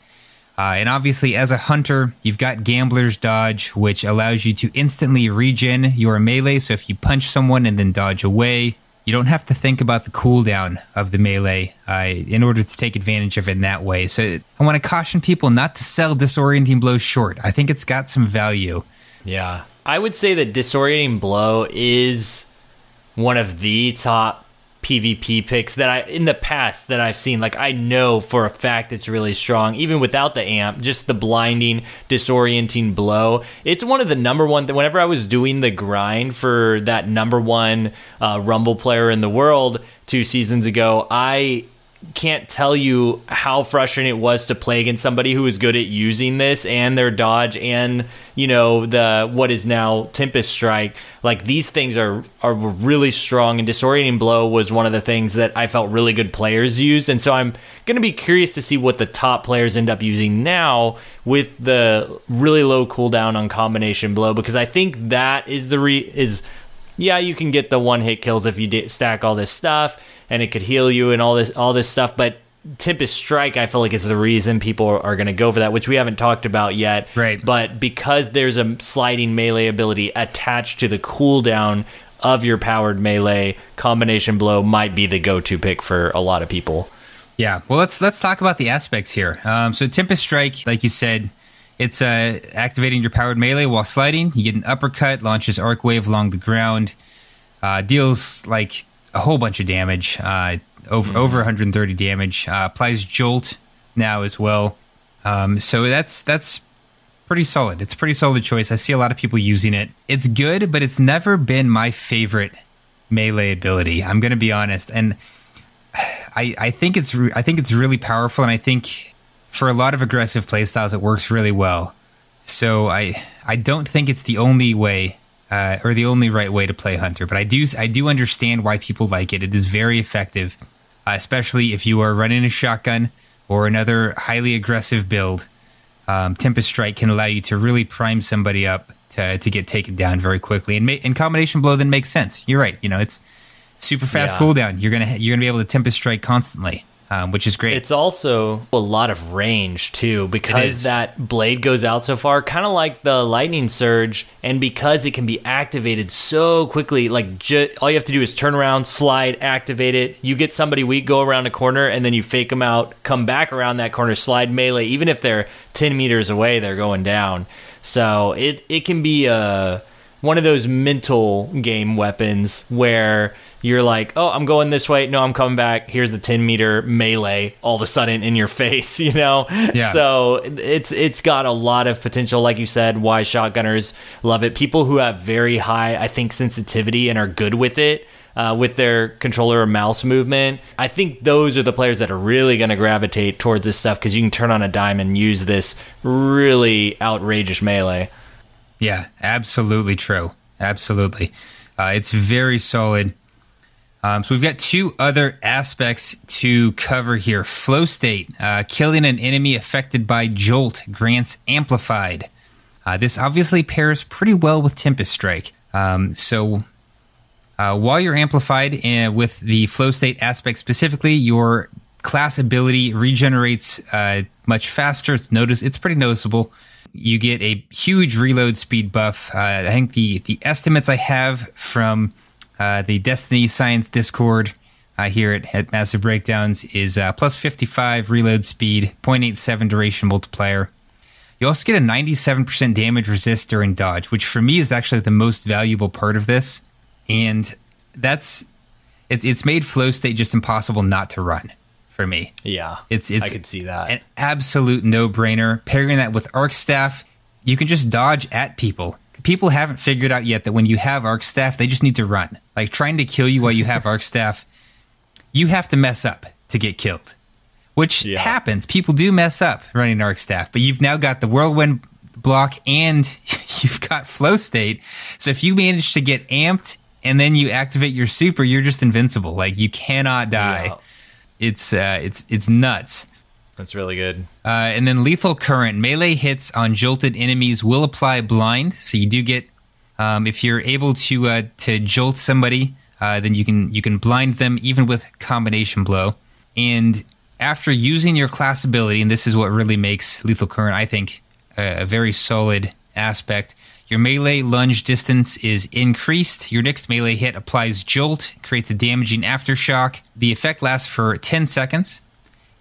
And obviously, as a hunter, you've got Gambler's Dodge, which allows you to instantly regen your melee. So if you punch someone and then dodge away, you don't have to think about the cooldown of the melee in order to take advantage of it in that way. So I want to caution people not to sell Disorienting Blow short. I think it's got some value. Yeah. I would say that Disorienting Blow is one of the top PvP picks that in the past that I've seen. Like, I know for a fact it's really strong, even without the amp, just the blinding, disorienting blow. It's one of the number one, whenever I was doing the grind for that number one Rumble player in the world 2 seasons ago, I can't tell you how frustrating it was to play against somebody who was good at using this and their dodge and, you know, the what is now Tempest Strike. Like, these things are really strong, and Disorienting Blow was one of the things that I felt really good players used. And so I'm going to be curious to see what the top players end up using now with the really low cooldown on Combination Blow, because I think that is yeah, you can get the one-hit kills if you stack all this stuff, and it could heal you and all this stuff, but Tempest Strike, I feel like, is the reason people are going to go for that, which we haven't talked about yet. Right. But because there's a sliding melee ability attached to the cooldown of your powered melee, Combination Blow might be the go-to pick for a lot of people. Yeah, well, let's talk about the aspects here. So Tempest Strike, like you said, it's activating your powered melee while sliding. You get an uppercut, launches arc wave along the ground, deals like a whole bunch of damage, over 130 damage. Applies jolt now as well. So that's pretty solid. It's a pretty solid choice. I see a lot of people using it. It's good, but it's never been my favorite melee ability. I'm going to be honest, and I think it's really powerful, and I think for a lot of aggressive playstyles, it works really well. So I don't think it's the only way or the only right way to play Hunter, but I do understand why people like it. It is very effective, especially if you are running a shotgun or another highly aggressive build. Tempest Strike can allow you to really prime somebody up to get taken down very quickly, and Combination Blow then makes sense. You're right. You know, it's super fast cooldown. You're gonna be able to Tempest Strike constantly. Which is great. It's also a lot of range, too, because that blade goes out so far, kind of like the lightning surge, and because it can be activated so quickly, like all you have to do is turn around, slide, activate it. You get somebody weak, go around a corner, and then you fake them out, come back around that corner, slide melee. Even if they're 10 meters away, they're going down. So it can be one of those mental game weapons where you're like, oh, I'm going this way. No, I'm coming back. Here's the 10-meter melee all of a sudden in your face, you know? Yeah. So it's got a lot of potential, like you said, why shotgunners love it. People who have very high, I think, sensitivity and are good with it, with their controller or mouse movement. I think those are the players that are really going to gravitate towards this stuff, because you can turn on a dime and use this really outrageous melee. Yeah, absolutely true. Absolutely. It's very solid. So we've got 2 other aspects to cover here. Flow state. Killing an enemy affected by Jolt grants Amplified. This obviously pairs pretty well with Tempest Strike. So while you're amplified with the flow state aspect specifically, your class ability regenerates much faster. It's pretty noticeable. you get a huge reload speed buff. I think the estimates I have from the Destiny Science Discord here at Massive Breakdowns is plus 55 reload speed, 0.87 duration multiplier. You also get a 97% damage resist during dodge, which for me is actually the most valuable part of this. And it's made flow state just impossible not to run for me. Yeah, it's I could see that. An absolute no-brainer. Pairing that with Arc Staff, you can just dodge at people. People haven't figured out yet that when you have Arc Staff, they just need to run. Like, trying to kill you while you have Arc Staff, you have to mess up to get killed, which happens. People do mess up running Arc Staff, but you've now got the Whirlwind block and you've got flow state. So if you manage to get amped and then you activate your super, you're just invincible. Like, you cannot die. Yeah. It's nuts. That's really good. And then Lethal Current. Melee hits on jolted enemies will apply blind. So you do get, if you're able to jolt somebody, then you can blind them even with combination blow. And after using your class ability, and this is what really makes Lethal Current, I think, a very solid aspect, your melee lunge distance is increased. Your next melee hit applies Jolt, creates a damaging aftershock. The effect lasts for 10 seconds.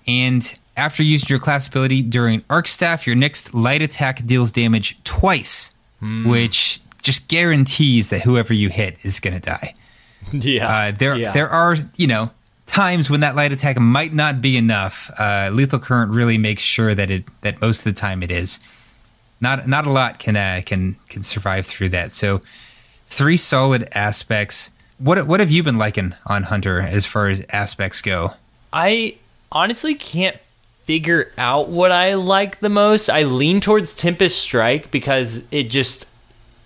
And after using your class ability during Arc Staff, your next light attack deals damage twice, which just guarantees that whoever you hit is going to die. Yeah. There are, times when that light attack might not be enough. Lethal Current really makes sure that most of the time it is. Not a lot can survive through that. So 3 solid aspects. What have you been liking on Hunter as far as aspects go? I honestly can't figure out what I like the most. I lean towards Tempest Strike because it just,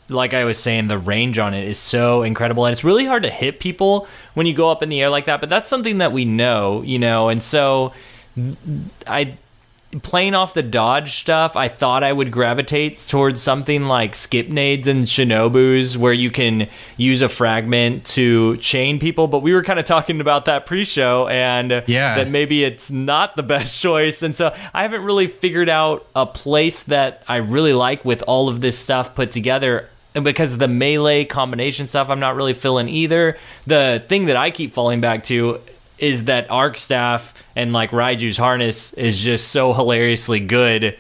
like I was saying, the range on it is so incredible, and it's really hard to hit people when you go up in the air like that, but that's something that we know, and so playing off the dodge stuff, I thought I would gravitate towards something like skip nades and Shinobus, where you can use a fragment to chain people, but we were kind of talking about that pre-show, and that maybe it's not the best choice, and so I haven't really figured out a place that I really like with all of this stuff put together. And because the melee combination stuff, I'm not really feeling either. The thing that I keep falling back to is that Arc Staff and like Raiju's Harness is just so hilariously good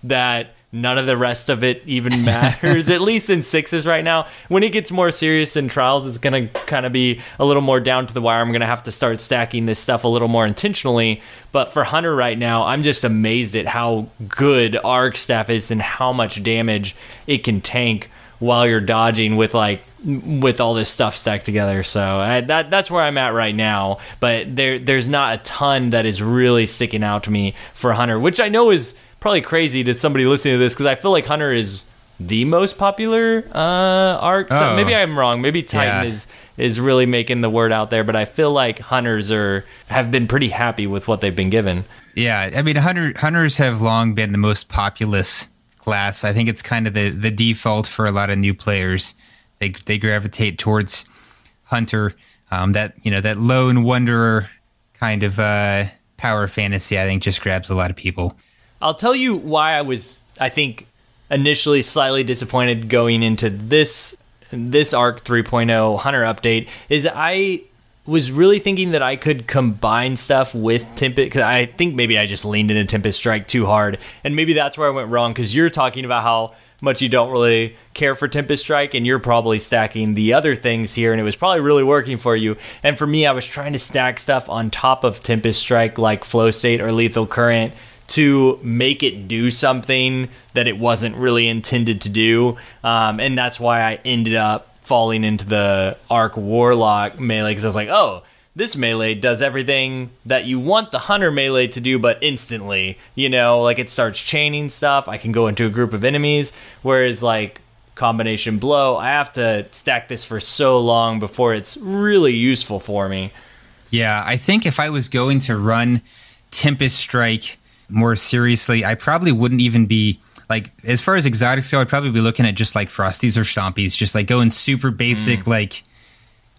that none of the rest of it even matters, at least in 6s right now. When it gets more serious in Trials, it's going to kind of be a little more down to the wire. I'm going to have to start stacking this stuff a little more intentionally. But for Hunter right now, I'm just amazed at how good Arc Staff is and how much damage it can tank while you're dodging with all this stuff stacked together. So that's where I'm at right now. But there's not a ton that is really sticking out to me for Hunter, which I know is probably crazy to somebody listening to this, because I feel like Hunter is the most popular arc. So maybe I'm wrong. Maybe Titan is really making the word out there, but I feel like Hunters have been pretty happy with what they've been given. Yeah, I mean, Hunters have long been the most populous class. I think it's kind of the default for a lot of new players. They gravitate towards Hunter. That lone wanderer kind of power fantasy, I think, just grabs a lot of people. I'll tell you why I was, I think, initially slightly disappointed going into this Arc 3.0 Hunter update, is I was really thinking that I could combine stuff with Tempest, because I think maybe I just leaned into Tempest Strike too hard, and maybe that's where I went wrong, because you're talking about how much you don't really care for Tempest Strike, and you're probably stacking the other things here, and it was probably really working for you. And for me, I was trying to stack stuff on top of Tempest Strike, like Flow State or Lethal Current, to make it do something that it wasn't really intended to do. And that's why I ended up falling into the Arc Warlock melee, because I was like, oh, this melee does everything that you want the Hunter melee to do, but instantly, like it starts chaining stuff. I can go into a group of enemies, whereas like combination blow, I have to stack this for so long before it's really useful for me. Yeah, I think if I was going to run Tempest Strike more seriously, I probably wouldn't even be, like, as far as exotics go, I'd probably be looking at just like Frosties or Stompies, just like going super basic, like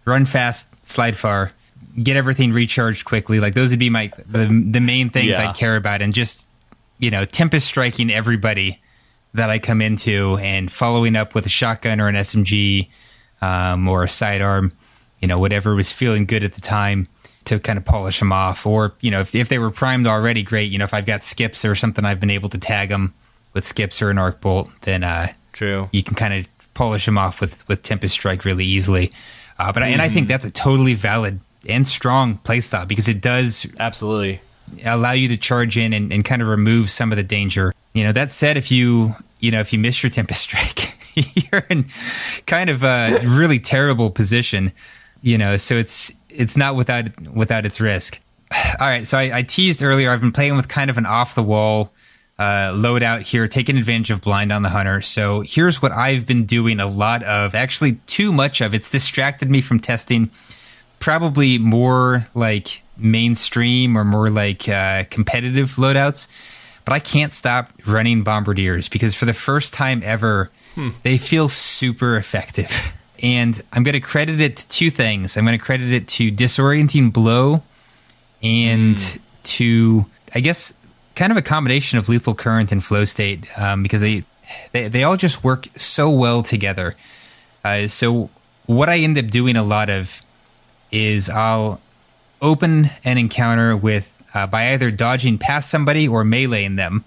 run fast, slide far, get everything recharged quickly. Like those would be the main things I'd care about, and just Tempest striking everybody that I come into, and following up with a shotgun or an SMG or a sidearm, whatever was feeling good at the time to kind of polish them off. Or, if they were primed already, great. If I've got skips or something, I've been able to tag them with skips or an arc bolt, then true, you can kind of polish them off with Tempest Strike really easily. And I think that's a totally valid and strong playstyle, because it does absolutely allow you to charge in and kind of remove some of the danger. That said, if you miss your Tempest Strike, you're in kind of a really terrible position. So it's not without its risk. All right, so I teased earlier, I've been playing with kind of an off-the-wall loadout here, taking advantage of blind on the hunter. So here's what I've been doing a lot of, actually too much of. It's distracted me from testing probably more like mainstream or more like competitive loadouts. But I can't stop running Bombardiers because for the first time ever, they feel super effective. And I'm going to credit it to two things. I'm going to credit it to Disorienting Blow and to, I guess, kind of a combination of Lethal Current and Flow State, because they all just work so well together. So what I end up doing a lot of is I'll open an encounter with by either dodging past somebody or meleeing them.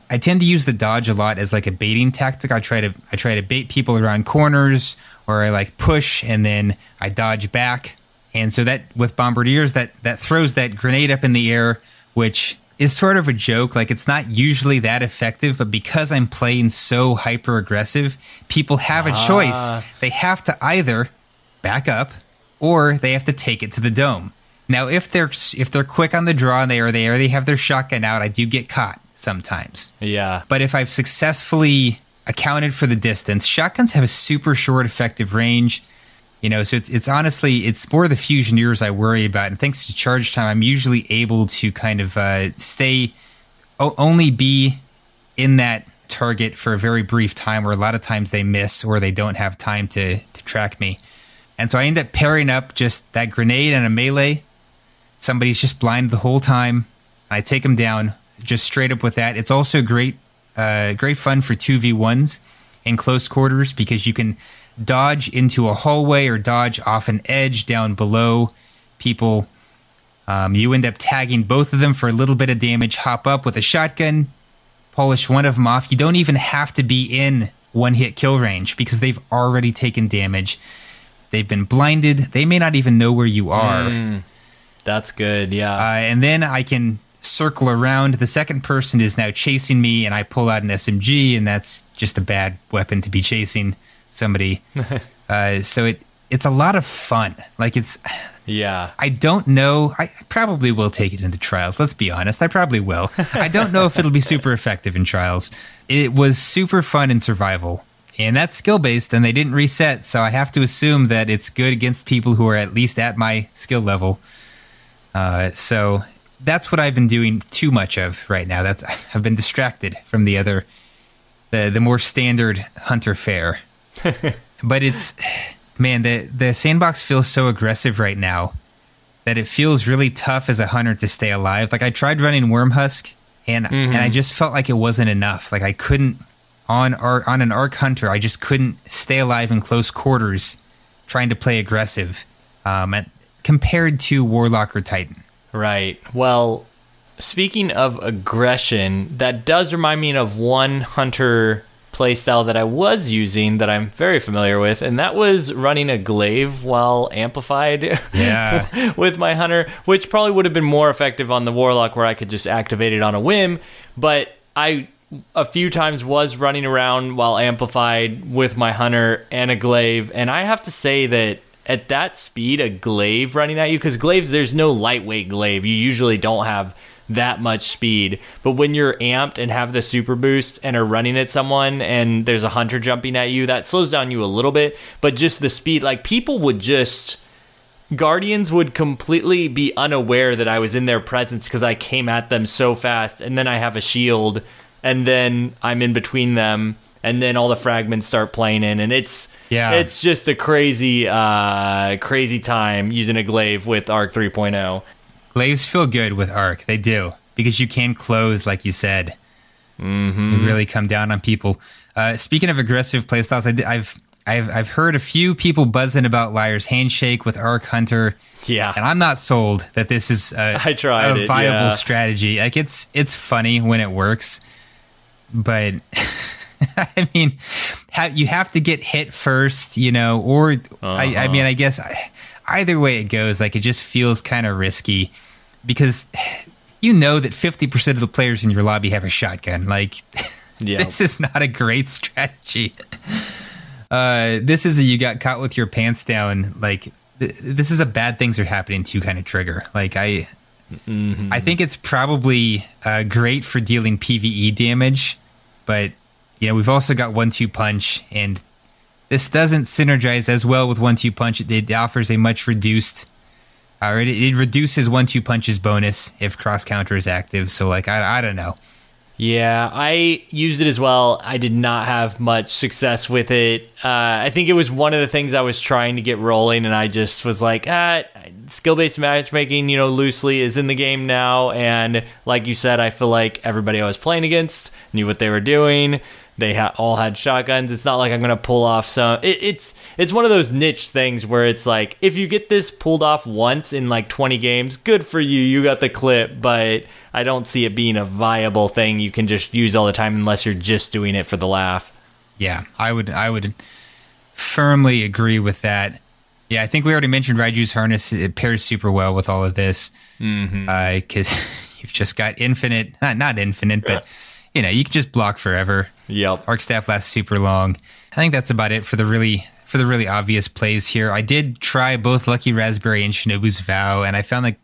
I tend to use the dodge a lot as like a baiting tactic. I try to bait people around corners, or I like push and then I dodge back. And so that with Bombardiers, that throws that grenade up in the air, which is sort of a joke. Like, it's not usually that effective, but because I'm playing so hyper aggressive, people have a choice. They have to either back up or they have to take it to the dome. Now, if they're quick on the draw and they already have their shotgun out, I do get caught sometimes. Yeah. But if I've successfully accounted for the distance, shotguns have a super short effective range. So it's honestly, it's more the Fusioneers I worry about. And thanks to charge time, I'm usually able to kind of only be in that target for a very brief time, where a lot of times they miss or they don't have time to track me. And so I end up pairing up just that grenade and a melee. Somebody's just blind the whole time. I take them down just straight up with that. It's also great fun for 2v1s in close quarters, because you can dodge into a hallway or dodge off an edge down below people. You end up tagging both of them for a little bit of damage, hop up with a shotgun, polish one of them off. You don't even have to be in one-hit kill range because they've already taken damage. They've been blinded. They may not even know where you are. That's good, yeah. And then I can circle around. The second person is now chasing me, and I pull out an SMG, and that's just a bad weapon to be chasing somebody. So it's a lot of fun. Like, it's... Yeah. I don't know. I probably will take it into trials. Let's be honest. I probably will. I don't know if it'll be super effective in trials. It was super fun in survival. And that's skill-based, and they didn't reset, so I have to assume that it's good against people who are at least at my skill level. So that's what I've been doing too much of right now. I've been distracted from the more standard hunter fare. But it's... Man, the sandbox feels so aggressive right now that it feels really tough as a hunter to stay alive. Like, I tried running Wormhusk, and I just felt like it wasn't enough. Like, I couldn't... On an Arc Hunter, I just couldn't stay alive in close quarters trying to play aggressive compared to Warlock or Titan. Right. Well, speaking of aggression, that does remind me of one Hunter playstyle that I was using that I'm very familiar with, and that was running a glaive while amplified with my Hunter, which probably would have been more effective on the Warlock, where I could just activate it on a whim. But I... a few times was running around while amplified with my Hunter and a glaive, and I have to say that at that speed, a glaive running at you, because glaives, there's no lightweight glaive, you usually don't have that much speed, but when you're amped and have the super boost and are running at someone and there's a Hunter jumping at you, that slows down you a little bit. But just the speed, like, people would just... Guardians would completely be unaware that I was in their presence because I came at them so fast, and then I have a shield, and then I'm in between them, and then all the fragments start playing in, and it's just a crazy time using a glaive with Arc 3.0. Glaives feel good with Arc. They do, because you can close, like you said. really come down on people. Speaking of aggressive playstyles, I've heard a few people buzzing about Liar's Handshake with Arc Hunter. Yeah, and I'm not sold that this is a viable strategy. Like it's funny when it works, but I mean, you have to get hit first, or I mean, I guess either way it goes, like it just feels kind of risky because that 50% of the players in your lobby have a shotgun. Like, this is not a great strategy. This is a you got caught with your pants down. Like, this is a bad things are happening to you kind of trigger. Like, I think it's probably great for dealing PvE damage, but we've also got 1-2 punch, and this doesn't synergize as well with 1-2 punch. It offers a much reduced, or it reduces 1-2 punch's bonus if cross counter is active. So like, I don't know. Yeah, I used it as well. I did not have much success with it. I think it was one of the things I was trying to get rolling, and I just was like, skill-based matchmaking, loosely is in the game now. And like you said, I feel like everybody I was playing against knew what they were doing. They all had shotguns. It's not like I'm going to pull off some... It's one of those niche things where it's like, if you get this pulled off once in like 20 games, good for you. You got the clip, but I don't see it being a viable thing you can just use all the time unless you're just doing it for the laugh. Yeah, I would firmly agree with that. Yeah, I think we already mentioned Raiju's Harness. It pairs super well with all of this. Because you've just got infinite... Not infinite, but... you can just block forever. Yep. Arc Staff lasts super long. I think that's about it for the really obvious plays here. I did try both Lucky Raspberry and Shinobu's Vow, and I felt like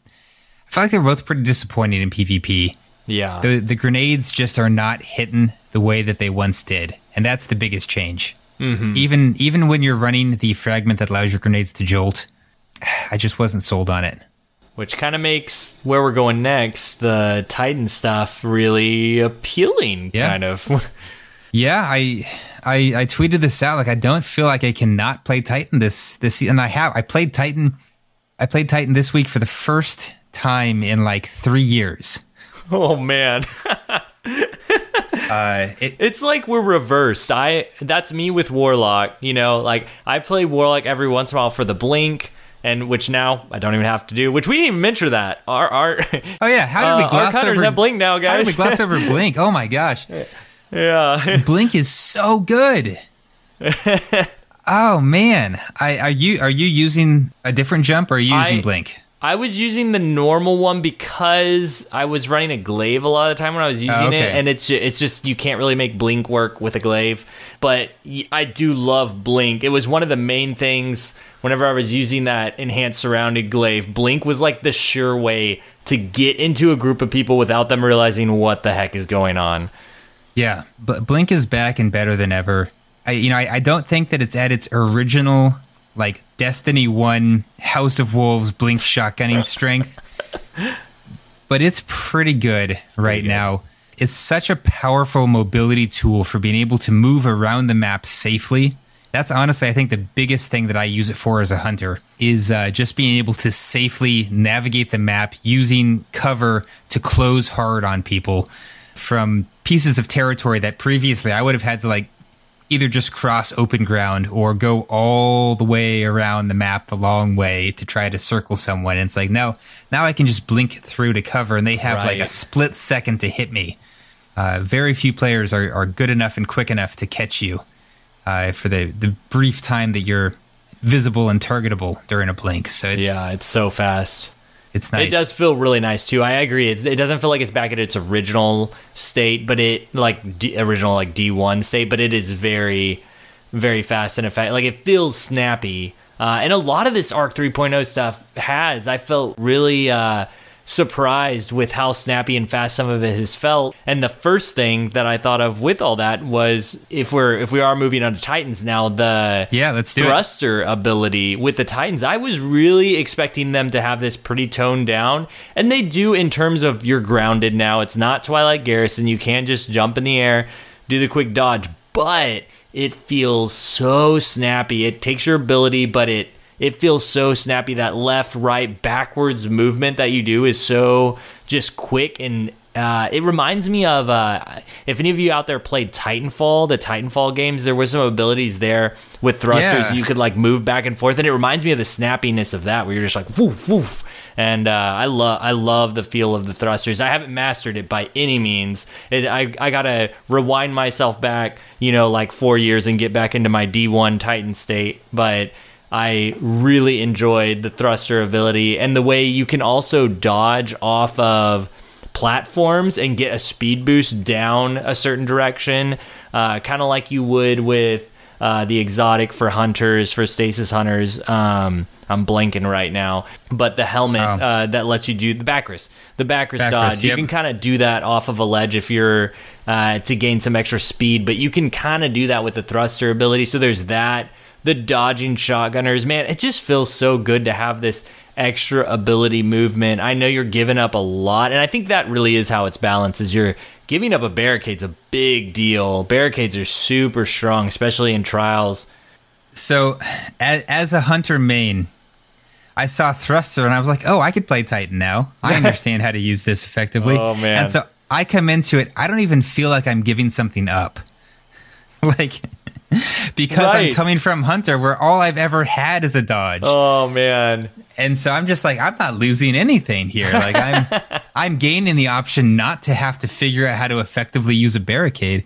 they're both pretty disappointing in PvP. Yeah. The grenades just are not hitting the way that they once did, and that's the biggest change. Even when you're running the fragment that allows your grenades to jolt, I just wasn't sold on it. Which kind of makes where we're going next, the Titan stuff, really appealing, kind of. Yeah, I tweeted this out. Like, I don't feel like I cannot play Titan this season. I played Titan this week for the first time in like 3 years. Oh man. It's like we're reversed. That's me with Warlock. Like I play Warlock every once in a while for the blink. And which now I don't even have to do. Which we didn't even mention that. Our oh yeah, how did we gloss our over? Have Blink now, guys? How did we gloss over Blink? Oh my gosh. Yeah, Blink is so good. Oh man, are you using a different jump or are you using Blink? I was using the normal one because I was running a glaive a lot of the time when I was using it, and it's just you can't really make Blink work with a glaive. But I do love Blink. It was one of the main things whenever I was using that enhanced surrounded glaive. Blink was like the sure way to get into a group of people without them realizing what the heck is going on. Yeah, but Blink is back and better than ever. I don't think that it's at its original like Destiny 1 House of Wolves Blink shotgunning strength, but it's pretty good right now. It's such a powerful mobility tool for being able to move around the map safely. That's honestly, I think, the biggest thing that I use it for as a hunter is just being able to safely navigate the map using cover to close hard on people from pieces of territory that previously I would have had to like either just cross open ground or go all the way around the map the long way to try to circle someone. And it's like, now I can just blink through to cover and they have like a split second to hit me. Very few players are good enough and quick enough to catch you for the brief time that you're visible and targetable during a blink. So it's so fast. It's nice. It does feel really nice too. I agree. It doesn't feel like it's back at its original state, but original like D1 state, but it is very, very fast and effective. Like it feels snappy. And a lot of this Arc 3.0 stuff I felt really surprised with how snappy and fast some of it has felt. And the first thing that I thought of with all that was if we are moving on to Titans now, let's do thruster ability with the Titans. I was really expecting them to have this pretty toned down, and they do in terms of you're grounded now. It's not Twilight Garrison. You can't just jump in the air, do the quick dodge, but it feels so snappy. It takes your ability, but it feels so snappy. That left, right, backwards movement that you do is so just quick and It reminds me of, if any of you out there played Titanfall, the Titanfall games, there were some abilities there with thrusters. You could like move back and forth, and it reminds me of the snappiness of that, where you're just like woof woof. And I love the feel of the thrusters. I haven't mastered it by any means. I gotta rewind myself back, like 4 years and get back into my D1 Titan state, but I really enjoyed the thruster ability and the way you can also dodge off of platforms and get a speed boost down a certain direction, kind of like you would with the exotic for hunters, for stasis hunters. I'm blanking right now, but the helmet that lets you do the backrest dodge. You can kind of do that off of a ledge if you're to gain some extra speed, but you can kind of do that with the thruster ability. So there's that. The dodging shotgunners, man, it just feels so good to have this extra ability movement. I know you're giving up a lot, and I think that really is how it's balanced, is you're giving up a barricade's a big deal. Barricades are super strong, especially in trials. So as a hunter main, I saw thruster and I was like, oh, I could play Titan now. I understand how to use this effectively. Oh, man. And so I come into it, I don't even feel like I'm giving something up. Because I'm coming from Hunter, where all I've ever had is a dodge. Oh, man. And so I'm just like, I'm not losing anything here. Like I'm gaining the option not to have to figure out how to effectively use a barricade.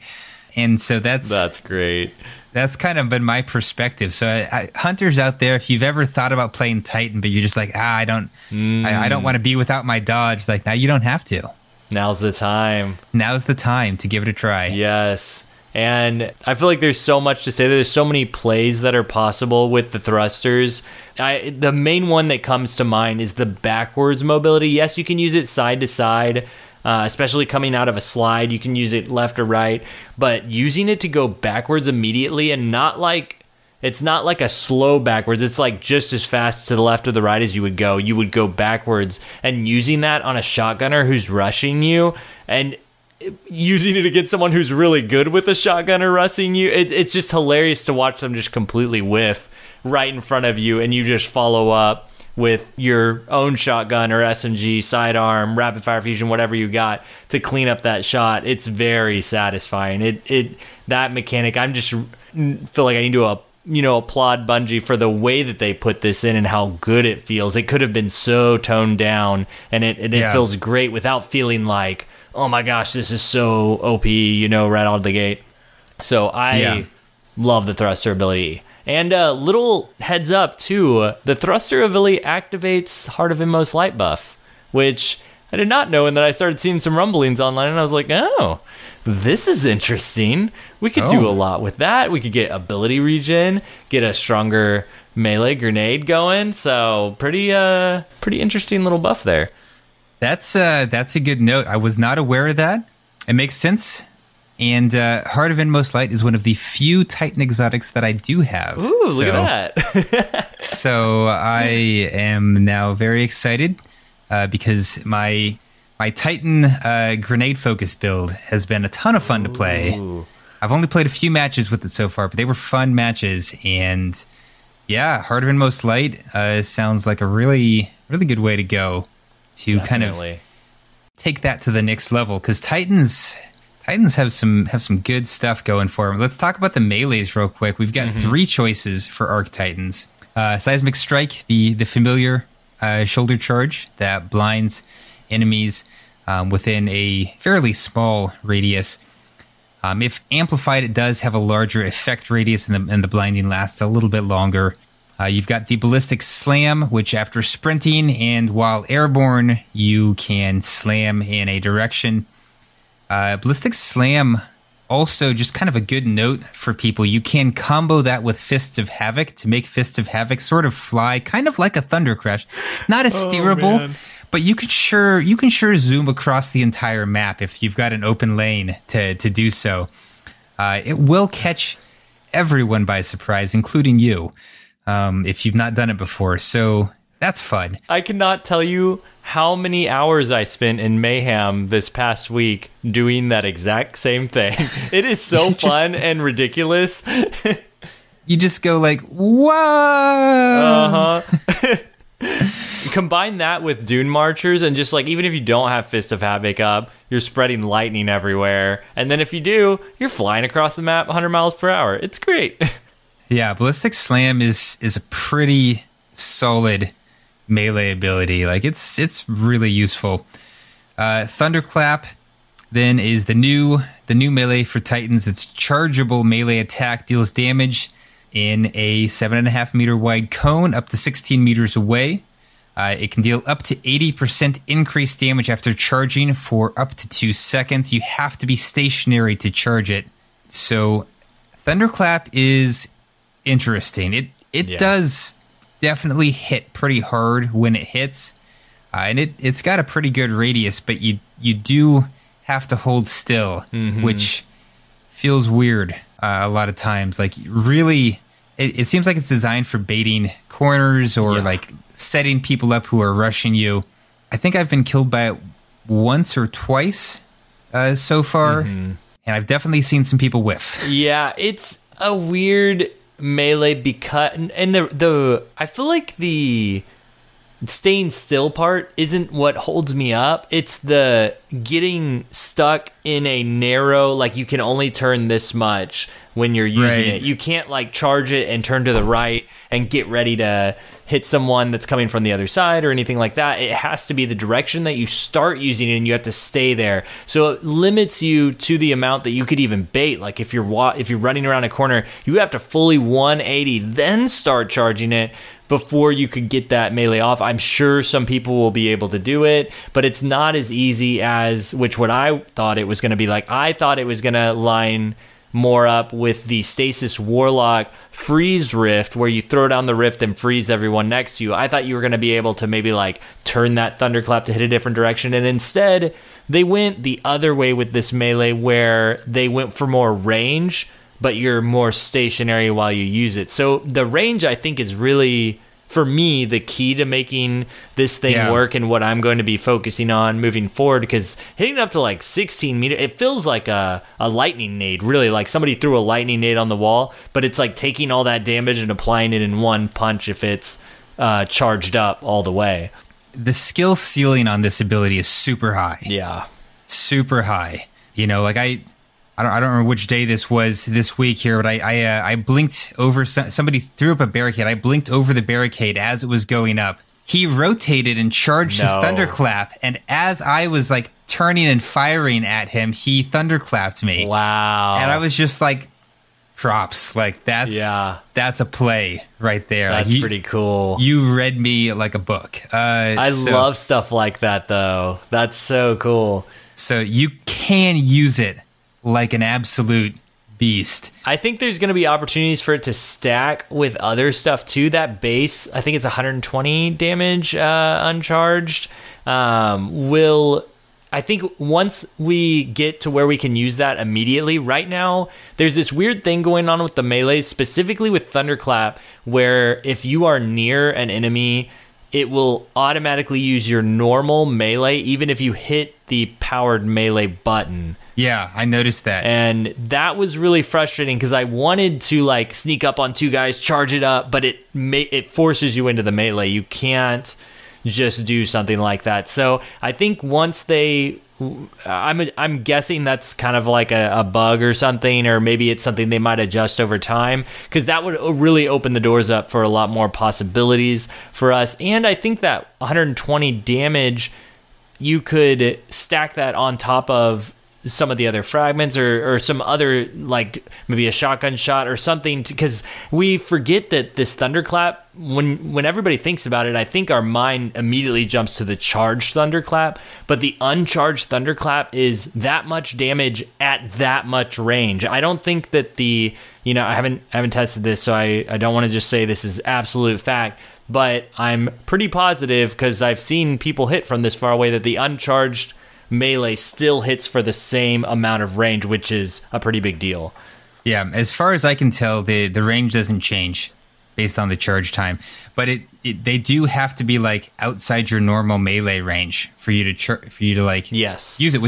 And so that's great. That's kind of been my perspective. So hunters out there, if you've ever thought about playing Titan, but you're just like, I don't want to be without my dodge. Like, now you don't have to. Now's the time. Now's the time to give it a try. Yes. And I feel like there's so much to say. There's so many plays that are possible with the thrusters. The main one that comes to mind is the backwards mobility. Yes, you can use it side to side, especially coming out of a slide. You can use it left or right. But using it to go backwards immediately, and it's not like a slow backwards. It's like just as fast to the left or the right as you would go. You would go backwards. And using that on a shotgunner who's rushing you, and using it against someone who's really good with a shotgunner rushing you, it's just hilarious to watch them just completely whiff right in front of you, and you just follow up with your own shotgun or SMG, sidearm, rapid fire fusion, whatever you got to clean up that shot. It's very satisfying. That mechanic, I'm just feel like I need to applaud Bungie for the way that they put this in and how good it feels. It could have been so toned down, and it feels great without feeling like, oh my gosh, this is so OP, right out of the gate. So I love the thruster ability. And little heads up, too, the thruster ability activates Heart of Inmost Light buff, which I did not know, and then I started seeing some rumblings online, and I was like, oh, this is interesting. We could do a lot with that. We could get ability regen, get a stronger melee grenade going, so pretty interesting little buff there. That's a good note. I was not aware of that. It makes sense. And Heart of Inmost Light is one of the few Titan exotics that I do have. Ooh, look at that. So I am now very excited because my Titan grenade focus build has been a ton of fun to play. I've only played a few matches with it so far, but they were fun matches. And yeah, Heart of Inmost Light sounds like a really, really good way to go. To Definitely. Kind of take that to the next level, because Titans have some good stuff going for them. Let's talk about the melees real quick. We've got three choices for Arc Titans. Seismic Strike, the familiar shoulder charge that blinds enemies within a fairly small radius. If amplified, it does have a larger effect radius, and the blinding lasts a little bit longer. You've got the Ballistic Slam, which after sprinting and while airborne, you can slam in a direction. Ballistic Slam, also just kind of a good note for people. You can combo that with Fists of Havoc to make Fists of Havoc sort of fly, kind of like a Thunder Crash. Not as steerable, but you can sure zoom across the entire map if you've got an open lane to do so. It will catch everyone by surprise, including you. If you've not done it before. So that's fun. I cannot tell you how many hours I spent in Mayhem this past week doing that exact same thing. It is so fun and ridiculous. You just go like, whoa! combine that with Dune Marchers and just like, even if you don't have Fist of Havoc up, you're spreading lightning everywhere. And then if you do, you're flying across the map 100 miles per hour. It's great. Yeah, Ballistic Slam is a pretty solid melee ability. Like it's really useful. Thunderclap then is the new melee for Titans. It's chargeable melee attack, deals damage in a 7.5 meter wide cone up to 16 meters away. It can deal up to 80% increased damage after charging for up to 2 seconds. You have to be stationary to charge it. So Thunderclap is interesting. It does definitely hit pretty hard when it hits. And it's got a pretty good radius, but you do have to hold still, which feels weird a lot of times. Like, really, it seems like it's designed for baiting corners or like setting people up who are rushing you. I think I've been killed by it once or twice so far, and I've definitely seen some people whiff. Yeah, it's a weird melee because, and the I feel like the staying still part isn't what holds me up. It's the getting stuck in a narrow, like, you can only turn this much when you're using it. You can't like charge it and turn to the right and get ready to hit someone that's coming from the other side or anything like that. It has to be the direction that you start using it, and you have to stay there. So it limits you to the amount that you could even bait. Like, if you're running around a corner, you have to fully 180, then start charging it before you could get that melee off. I'm sure some people will be able to do it, but it's not as easy as what I thought it was going to be. Like, I thought it was going to line more up with the Stasis Warlock freeze rift, where you throw down the rift and freeze everyone next to you. I thought you were going to be able to maybe like turn that thunderclap to hit a different direction, and instead they went the other way with this melee, where they went for more range, but you're more stationary while you use it. So the range, I think, is really, for me, the key to making this thing work, and what I'm going to be focusing on moving forward, because hitting up to like 16 meters, it feels like a lightning nade, really, like somebody threw a lightning nade on the wall, but it's like taking all that damage and applying it in one punch if it's charged up all the way. The skill ceiling on this ability is super high. Yeah. Super high. You know, like I don't remember which day this was this week here, but I blinked over, somebody threw up a barricade. I blinked over the barricade as it was going up. He rotated and charged his thunderclap, and as I was like turning and firing at him, he thunderclapped me. Wow. And I was just like, props. Like, that's a play right there. That's like, pretty cool. You read me like a book. I love stuff like that, though. That's so cool. So you can use it like an absolute beast. I think there's going to be opportunities for it to stack with other stuff too. That base, I think it's 120 damage uncharged. I think once we get to where we can use that immediately, right now, there's this weird thing going on with the melees, specifically with Thunderclap, where if you are near an enemy, it will automatically use your normal melee, even if you hit the powered melee button. Yeah, I noticed that. And that was really frustrating, because I wanted to like sneak up on two guys, charge it up, but it forces you into the melee. You can't just do something like that. So I think once I'm guessing that's kind of like a bug or something, or maybe it's something they might adjust over time, because that would really open the doors up for a lot more possibilities for us. And I think that 120 damage, you could stack that on top of some of the other fragments, or some other, like maybe a shotgun shot or something, because we forget that this thunderclap, when everybody thinks about it, I think our mind immediately jumps to the charged thunderclap, but the uncharged thunderclap is that much damage at that much range. I don't think that I haven't tested this, so I don't want to just say this is absolute fact, but I'm pretty positive, because I've seen people hit from this far away, that the uncharged melee still hits for the same amount of range, which is a pretty big deal. Yeah, as far as I can tell, the range doesn't change based on the charge time, but they do have to be like outside your normal melee range for you to like use it,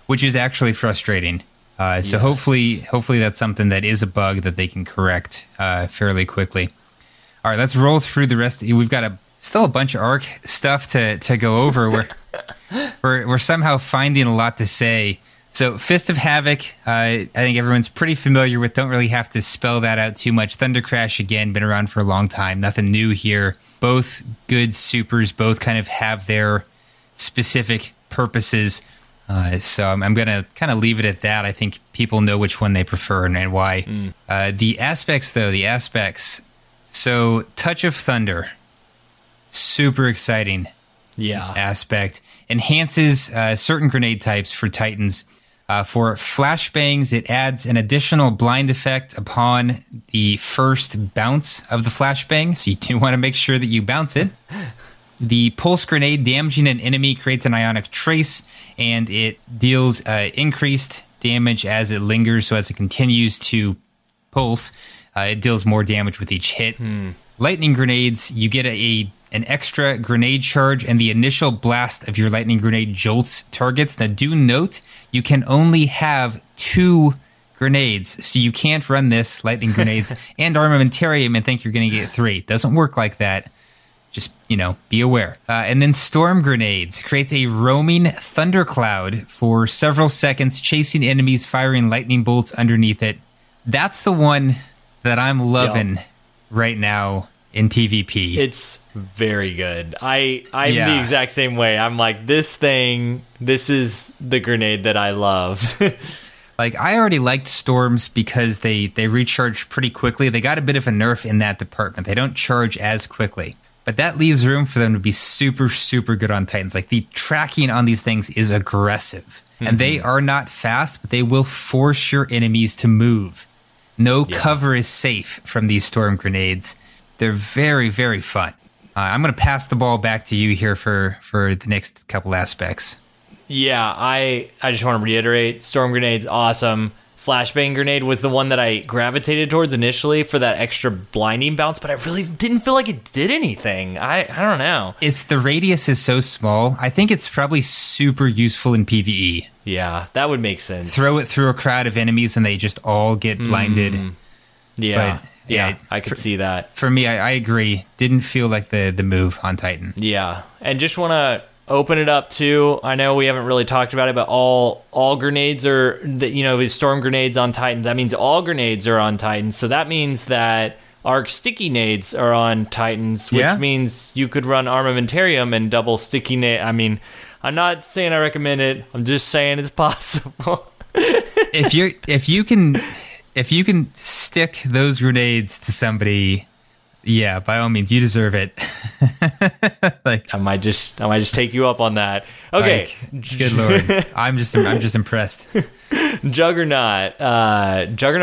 which is actually frustrating. So hopefully that's something that is a bug that they can correct fairly quickly. All right, let's roll through the rest. We've got a still a bunch of arc stuff to go over. We're somehow finding a lot to say. So Fist of Havoc, I think everyone's pretty familiar with. Don't really have to spell that out too much. Thunder Crash, again, been around for a long time. Nothing new here. Both good supers. Both kind of have their specific purposes. So I'm going to kind of leave it at that. I think people know which one they prefer and why. The aspects, though, So Touch of Thunder, super exciting aspect. Enhances certain grenade types for Titans. For flashbangs, it adds an additional blind effect upon the first bounce of the flashbang, so you do want to make sure that you bounce it. The pulse grenade, damaging an enemy, creates an ionic trace, and it deals increased damage as it lingers, so as it continues to pulse, it deals more damage with each hit. Lightning grenades, you get an extra grenade charge, and the initial blast of your lightning grenade jolts targets. Now, do note, you can only have 2 grenades, so you can't run this, lightning grenades, and armamentarium and think you're going to get 3. Doesn't work like that. Just, be aware. And then Storm Grenades creates a roaming thundercloud for several seconds, chasing enemies, firing lightning bolts underneath it. That's the one that I'm loving right now in PvP. It's very good. I'm the exact same way. I'm like, this is the grenade that I love. Like, I already liked Storms because they recharge pretty quickly. They got a bit of a nerf in that department. They don't charge as quickly. But that leaves room for them to be super, super good on Titans. Like, the tracking on these things is aggressive. And they are not fast, but they will force your enemies to move. No cover is safe from these Storm Grenades. They're very, very fun. I'm going to pass the ball back to you here for the next couple aspects. Yeah, I just want to reiterate, Storm Grenade's awesome. Flashbang Grenade was the one that I gravitated towards initially for that extra blinding bounce, but I really didn't feel like it did anything. I don't know. The radius is so small. I think it's probably super useful in PvE. Yeah, that would make sense. Throw it through a crowd of enemies and they just all get blinded. Yeah. But, I could see that. For me, I agree. Didn't feel like the move on Titan. Yeah, and just want to open it up too. I know we haven't really talked about it, but all grenades are, these Storm Grenades on Titans. That means all grenades are on Titans. So that means that arc sticky nades are on Titans, which means you could run armamentarium and double sticky nade. I mean, I'm not saying I recommend it. I'm just saying it's possible. If you can stick those grenades to somebody, yeah, by all means, you deserve it. Like, I might just take you up on that. Okay, good lord, I'm just impressed. Juggernaut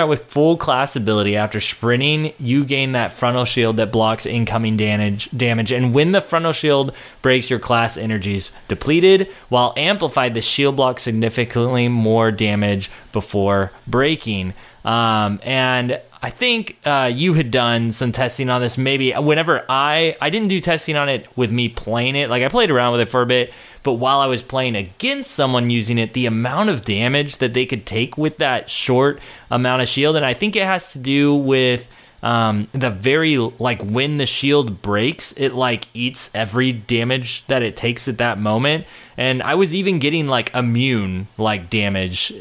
with full class ability. After sprinting, you gain that frontal shield that blocks incoming damage, and when the frontal shield breaks, your class energy's depleted. While amplified, the shield blocks significantly more damage before breaking. And I think you had done some testing on this. Maybe whenever I didn't do testing on it with me playing it. Like, I played around with it for a bit, but while I was playing against someone using it, the amount of damage that they could take with that short amount of shield, and I think it has to do with the very, like, when the shield breaks, it like eats every damage that it takes at that moment. And I was even getting like immune like damage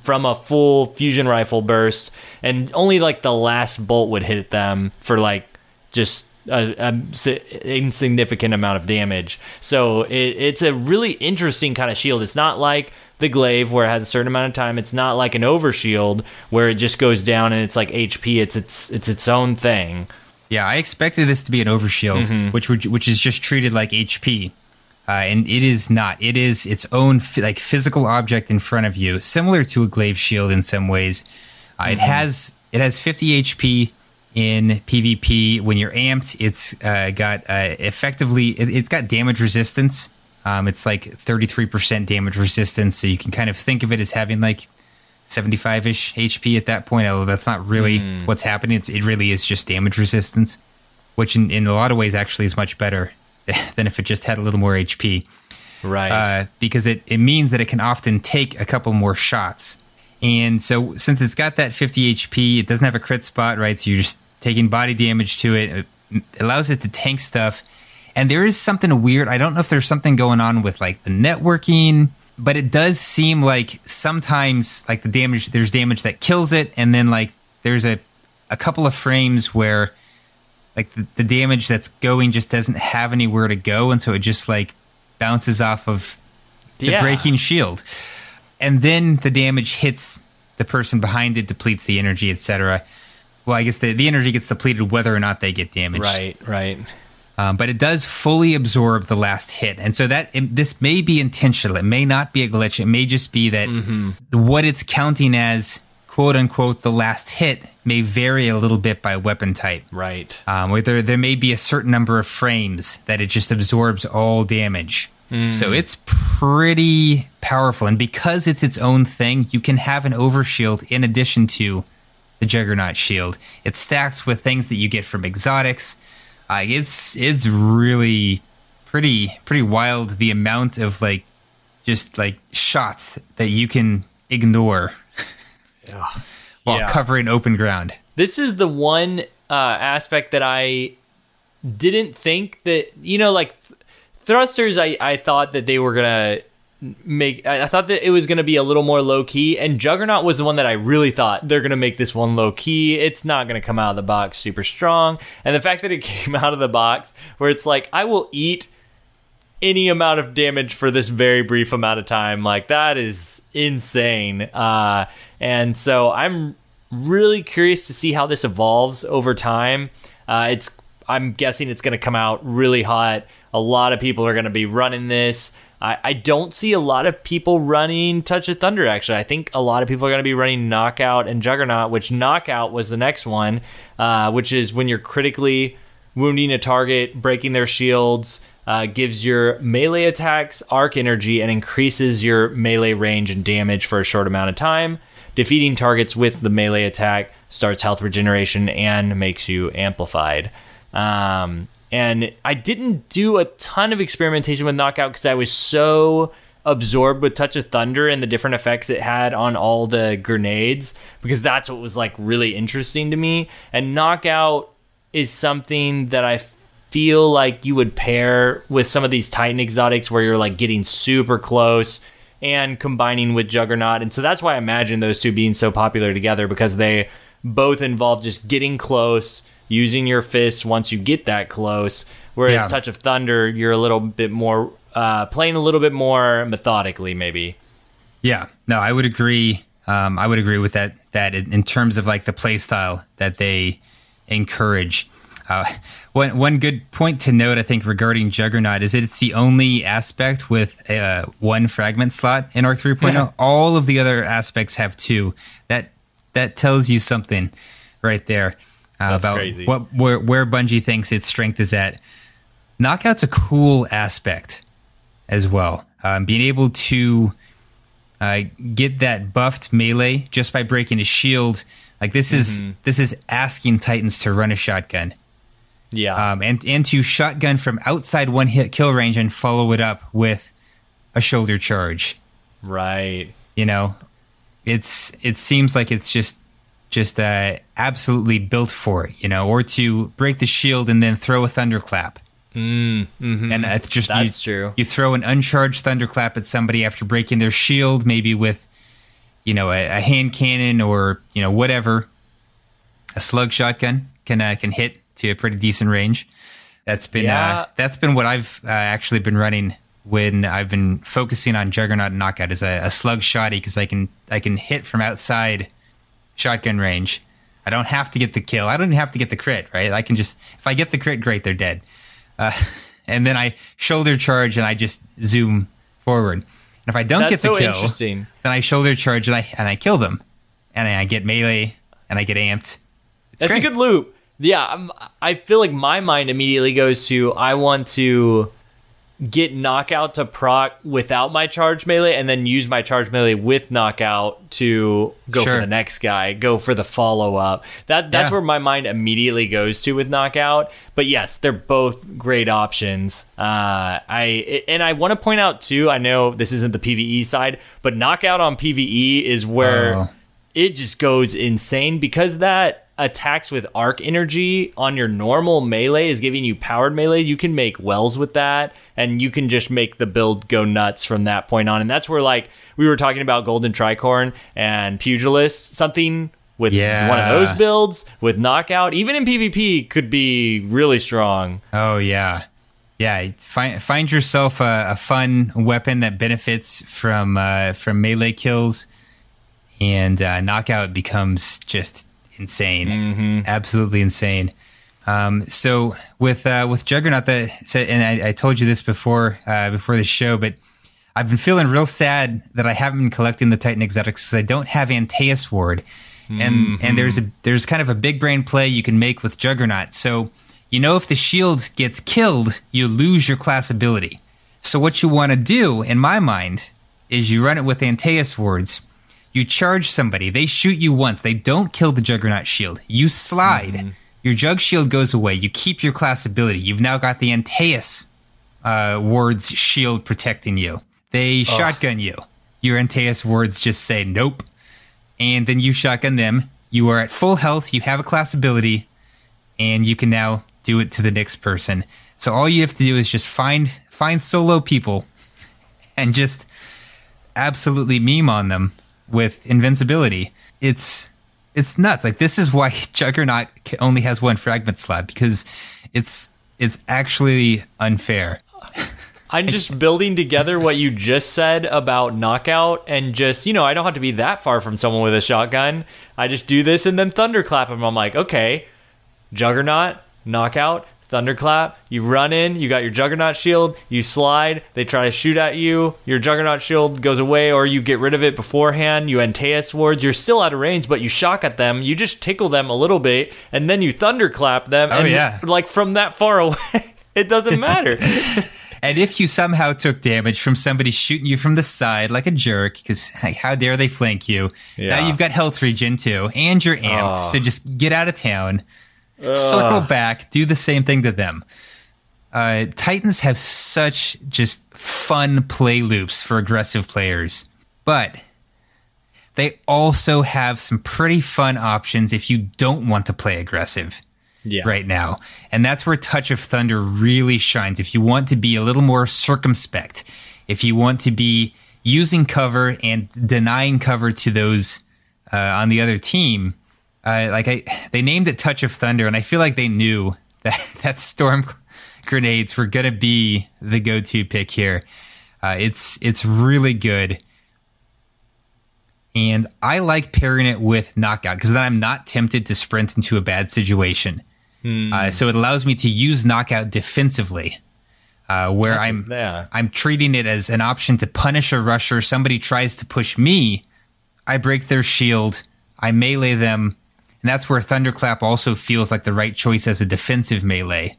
from a full fusion rifle burst, and only like the last bolt would hit them for like just a insignificant amount of damage. So it's a really interesting kind of shield. It's not like the glaive where it has a certain amount of time. It's not like an overshield where it just goes down and it's like HP. It's its own thing. Yeah, I expected this to be an overshield, which is just treated like HP. And it is not. It is its own physical object in front of you, similar to a glaive shield in some ways. It has 50 HP in PvP. When you're amped, it's got effectively it's got damage resistance. It's like 33% damage resistance, so you can kind of think of it as having like 75-ish HP at that point, although that's not really what's happening. It really is just damage resistance, which in a lot of ways actually is much better than if it just had a little more HP. Right. Because it means that it can often take a couple more shots. And so since it's got that 50 HP, it doesn't have a crit spot, right? So you're just taking body damage to it. It allows it to tank stuff. And there is something weird. I don't know if there's something going on with like the networking, but it does seem like sometimes like there's damage that kills it, and then like there's a couple of frames where like the damage that's going just doesn't have anywhere to go, and so it just like bounces off of the breaking shield. And then the damage hits the person behind it, depletes the energy, etc. Well, I guess the energy gets depleted whether or not they get damaged. Right. But it does fully absorb the last hit. And so this may be intentional. It may not be a glitch. It may just be that what it's counting as, quote unquote, the last hit may vary a little bit by weapon type. Right. Where there may be a certain number of frames that it just absorbs all damage. So it's pretty powerful. And because it's its own thing, you can have an overshield in addition to the Juggernaut shield. It stacks with things that you get from exotics. It's really pretty wild, the amount of like just like shots that you can ignore while covering open ground. This is the one aspect that I didn't think that, like thrusters, I thought that they were gonna I thought that it was gonna be a little more low key, and Juggernaut was the one that I really thought they're gonna make this one low key. It's not gonna come out of the box super strong, and the fact that it came out of the box where it's like, I will eat any amount of damage for this very brief amount of time, like that is insane. And so I'm really curious to see how this evolves over time. I'm guessing it's going to come out really hot. A lot of people are going to be running this. I don't see a lot of people running Touch of Thunder, actually. I think a lot of people are going to be running Knockout and Juggernaut, which Knockout was the next one, which is when you're critically wounding a target, breaking their shields, gives your melee attacks arc energy and increases your melee range and damage for a short amount of time. Defeating targets with the melee attack starts health regeneration and makes you amplified. And I didn't do a ton of experimentation with Knockout because I was so absorbed with Touch of Thunder and the different effects it had on all the grenades, because that's what was like really interesting to me. And Knockout is something that I feel like you would pair with some of these Titan exotics where you're like getting super close and combining with Juggernaut. And so that's why I imagine those two being so popular together, because they both involve just getting close, using your fists once you get that close. Whereas Touch of Thunder, you're a little bit more playing a little bit more methodically, maybe. Yeah, no, I would agree. I would agree with that in terms of like the play style that they encourage. One good point to note, I think, regarding Juggernaut is that it's the only aspect with one fragment slot in Arc 3.0. All of the other aspects have two. That tells you something right there about crazy. Where Bungie thinks its strength is at. Knockout's a cool aspect as well. Being able to get that buffed melee just by breaking a shield, like this is asking Titans to run a shotgun. Yeah. And to shotgun from outside one hit kill range and follow it up with a shoulder charge. Right. It seems like it's just absolutely built for it, or to break the shield and then throw a thunderclap. And it's just that's true. You throw an uncharged thunderclap at somebody after breaking their shield, maybe with a hand cannon or whatever. A slug shotgun can hit to a pretty decent range. That's been what I've actually been running when I've been focusing on Juggernaut and Knockout, is a slug shotty, because I can hit from outside shotgun range. I don't have to get the kill. I don't even have to get the crit, right? I can just, if I get the crit, great, they're dead. And then I shoulder charge and I just zoom forward. And if I don't get the kill, then I shoulder charge and I kill them, and I get melee and I get amped. That's great. A good loop. Yeah, I feel like my mind immediately goes to, I want to get Knockout to proc without my charge melee, and then use my charge melee with Knockout to go for the next guy, go for the follow-up. That's where my mind immediately goes to with Knockout. But yes, they're both great options. I want to point out too, I know this isn't the PvE side, but Knockout on PvE is where it just goes insane, because that attacks with arc energy on your normal melee is giving you powered melee, you can make wells with that, and you can just make the build go nuts from that point on. And that's where, like, we were talking about Golden Tricorn and Pugilist, something with one of those builds with knockout, even in PvP, could be really strong. Oh, yeah. Yeah, find yourself a fun weapon that benefits from melee kills, and knockout becomes just insane, absolutely insane. So with Juggernaut, and I told you this before the show, but I've been feeling real sad that I haven't been collecting the Titan exotics because I don't have Antaeus Ward, and there's kind of a big brain play you can make with Juggernaut. So, if the shield gets killed, you lose your class ability. So what you want to do, in my mind, is you run it with Antaeus Wards. You charge somebody. They shoot you once. They don't kill the Juggernaut shield. You slide. Your Jug shield goes away. You keep your class ability. You've now got the Antaeus Wards shield protecting you. They shotgun you. Your Antaeus Wards just say nope. And then you shotgun them. You are at full health. You have a class ability. And you can now do it to the next person. So all you have to do is just find solo people and just absolutely meme on them with invincibility. It's nuts. Like, this is why Juggernaut only has one fragment slot, because it's actually unfair. I'm just building together what you just said about knockout, and just, I don't have to be that far from someone with a shotgun. I just do this and then thunderclap him. I'm like, okay, Juggernaut, knockout, thunderclap, you run in, you got your Juggernaut shield, you slide, they try to shoot at you, your Juggernaut shield goes away, or you get rid of it beforehand, you Antaeus Wards, you're still out of range, but you shock at them, you just tickle them a little bit, and then you thunderclap them, like, from that far away, it doesn't matter. And if you somehow took damage from somebody shooting you from the side like a jerk, because how dare they flank you, now you've got health regen too, and you're amped, so just get out of town. Circle back, do the same thing to them. Titans have such just fun play loops for aggressive players, but they also have some pretty fun options if you don't want to play aggressive right now. And that's where Touch of Thunder really shines. If you want to be a little more circumspect, if you want to be using cover and denying cover to those on the other team, they named it Touch of Thunder, and I feel like they knew that storm grenades were gonna be the go-to pick here. It's really good, and I like pairing it with knockout because then I'm not tempted to sprint into a bad situation. So it allows me to use knockout defensively, where I'm treating it as an option to punish a rusher. Somebody tries to push me, I break their shield, I melee them. And that's where Thunderclap also feels like the right choice as a defensive melee.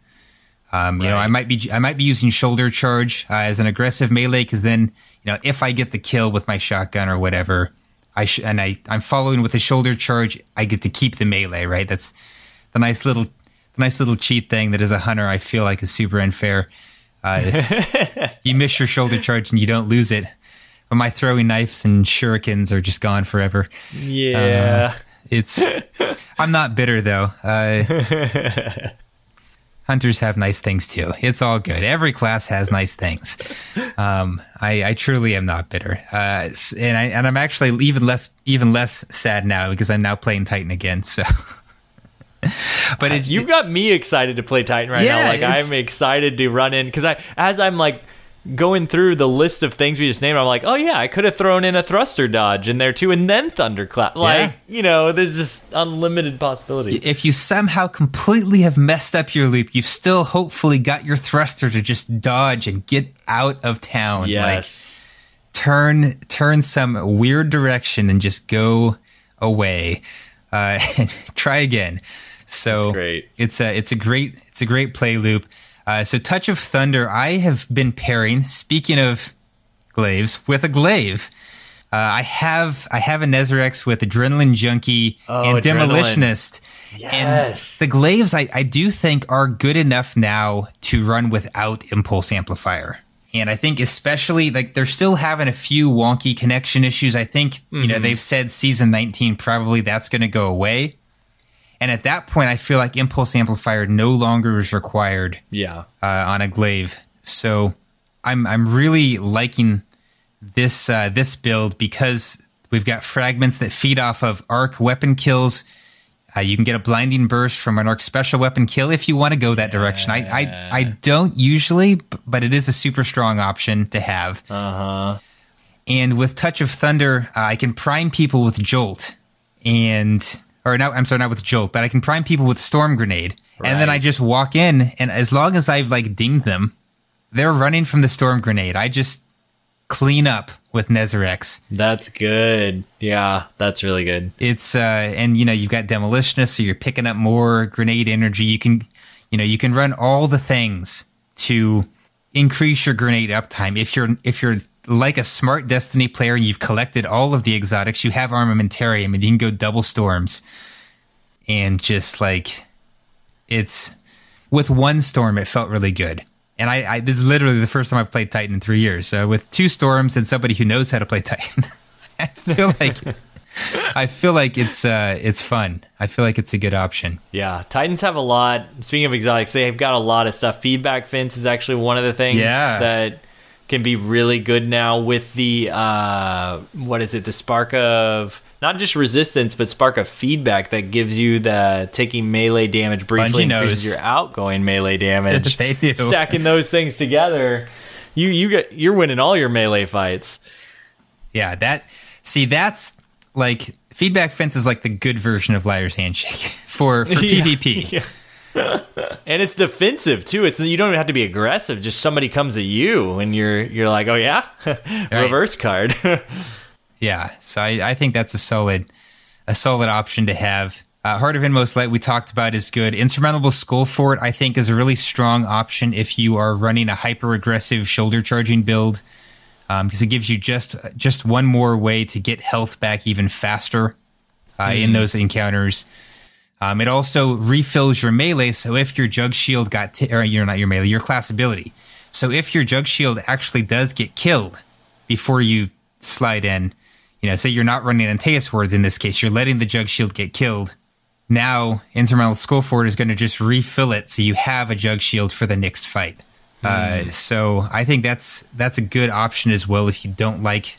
I might be using Shoulder Charge as an aggressive melee, because then, if I get the kill with my shotgun or whatever, I'm following with a Shoulder Charge, I get to keep the melee, right? That's the nice little cheat thing that as a hunter I feel like is super unfair. You miss your Shoulder Charge and you don't lose it, but my throwing knives and shurikens are just gone forever. Yeah. I'm not bitter though. Hunters have nice things too. It's all good. Every class has nice things. I truly am not bitter. And I'm actually even less sad now because I'm now playing Titan again. So, but you've got me excited to play Titan right now. Like, I'm excited to run in because as I'm like going through the list of things we just named, I'm like, oh yeah, I could have thrown in a thruster dodge in there too, and then thunderclap. Like, there's just unlimited possibilities. If you somehow completely have messed up your loop, you've still hopefully got your thruster to just dodge and get out of town. Yes. Like, turn some weird direction and just go away. And try again. So that's great. It's a great play loop. So Touch of Thunder, I have been pairing, speaking of glaives, with a glaive. I have a Nezerex with Adrenaline Junkie and Demolitionist. Yes. And the glaives, I do think, are good enough now to run without Impulse Amplifier. And I think especially, like, they're still having a few wonky connection issues. I think, they've said Season 19, probably that's going to go away. And at that point, I feel like Impulse Amplifier no longer is required on a glaive. So I'm really liking this build because we've got fragments that feed off of arc weapon kills. You can get a blinding burst from an arc special weapon kill if you want to go that direction. I don't usually, but it is a super strong option to have. And with Touch of Thunder, I can prime people with Jolt, not with Jolt, but I can prime people with Storm Grenade, and then I just walk in, and as long as I've like dinged them, they're running from the Storm Grenade. I just clean up with Nezarex. That's good. Yeah, that's really good. It's and you've got Demolitionist, so you're picking up more grenade energy. You can run all the things to increase your grenade uptime. If you're like a smart Destiny player, you've collected all of the exotics, you have Armamentarium, and you can go double storms. And just like it's with one storm, it felt really good. And I this is literally the first time I've played Titan in 3 years. So with 2 storms and somebody who knows how to play Titan, I feel like it's fun. I feel like it's a good option. Yeah, Titans have a lot. Speaking of exotics, they've got a lot of stuff. Feedback Fence is actually one of the things that can be really good now with the the spark of not just resistance, but spark of feedback that gives you the taking melee damage briefly increases your outgoing melee damage. They do. Stacking those things together, you're winning all your melee fights. Yeah, that's like Feedback Fence is like the good version of Liar's Handshake for PvP. Yeah. And it's defensive too. You don't even have to be aggressive. Just somebody comes at you, and you're like, oh yeah, reverse card. Yeah, so I think that's a solid option to have. Heart of Inmost Light we talked about is good. Insurmountable Skull Fort I think is a really strong option if you are running a hyper aggressive shoulder charging build, because it gives you just one more way to get health back even faster in those encounters. It also refills your melee, so if your Jug Shield your class ability. So if your Jug Shield actually does get killed before you slide in, say you're not running Antaeus Wards in this case, you're letting the Jug Shield get killed. Now, Insurmountable Skull Fort is going to just refill it so you have a Jug Shield for the next fight. So I think that's a good option as well if you don't like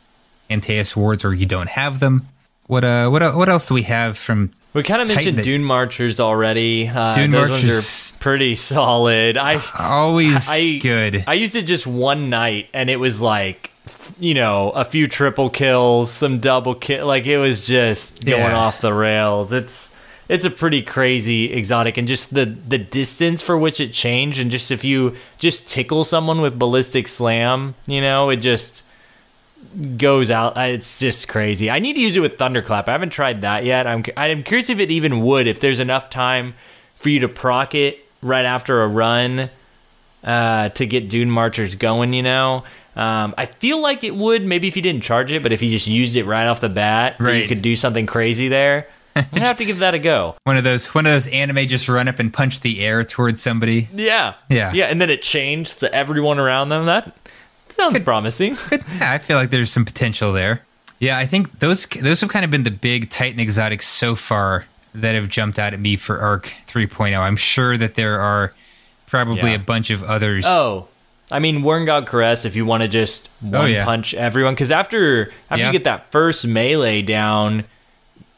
Antaeus Wards or you don't have them. What else do we have from... We kind of mentioned Dune Marchers already. Those ones are pretty solid. Always good. I used it just one night, and it was like, a few triple kills, some double kill. Like, it was just going off the rails. It's a pretty crazy exotic, and just the distance for which it changed, and just if you just tickle someone with Ballistic Slam, it just goes out. It's just crazy. I need to use it with Thunderclap. I haven't tried that yet. I'm curious if it even would, if there's enough time for you to proc it right after a run to get Dune Marchers going, I feel like it would, maybe if you didn't charge it, but if you just used it right off the bat, you could do something crazy there. I'm gonna have to give that a go. One of those anime just run up and punch the air towards somebody. Yeah, and then it changed to everyone around them. That sounds promising. I feel like there's some potential there. Yeah, I think those have kind of been the big Titan exotics so far that have jumped out at me for Arc 3.0. I'm sure that there are probably a bunch of others. Oh, I mean, Worm God Caress, if you want to just punch everyone. Because after you get that first melee down,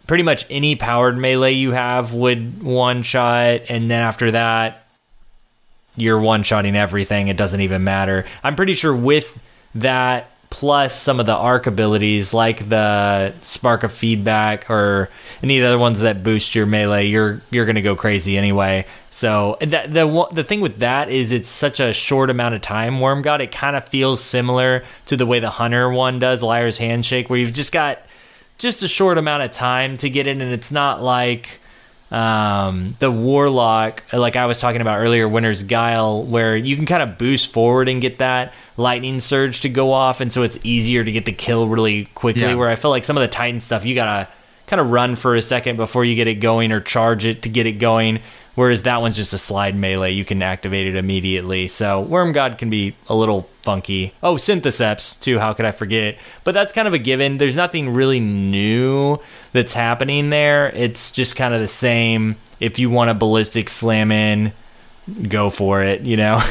pretty much any powered melee you have would one-shot. And then after that, you're one-shotting everything. It doesn't even matter. I'm pretty sure with that, plus some of the arc abilities, like the Spark of Feedback or any of the other ones that boost your melee, you're going to go crazy anyway. So the thing with that is it's such a short amount of time, Worm God. It kind of feels similar to the way the Hunter one does, Liar's Handshake, where you've just got just a short amount of time to get in, and it's not like the Warlock, like I was talking about earlier, Winter's Guile, where you can kind of boost forward and get that lightning surge to go off, and so it's easier to get the kill really quickly, where I feel like some of the Titan stuff, you gotta kind of run for a second before you get it going or charge it to get it going, whereas that one's just a slide melee. You can activate it immediately. So Worm God can be a little funky. Oh, Syntheseps too, how could I forget? But that's kind of a given. There's nothing really new that's happening there. It's just kind of the same if you want a ballistic slam in, go for it, you know?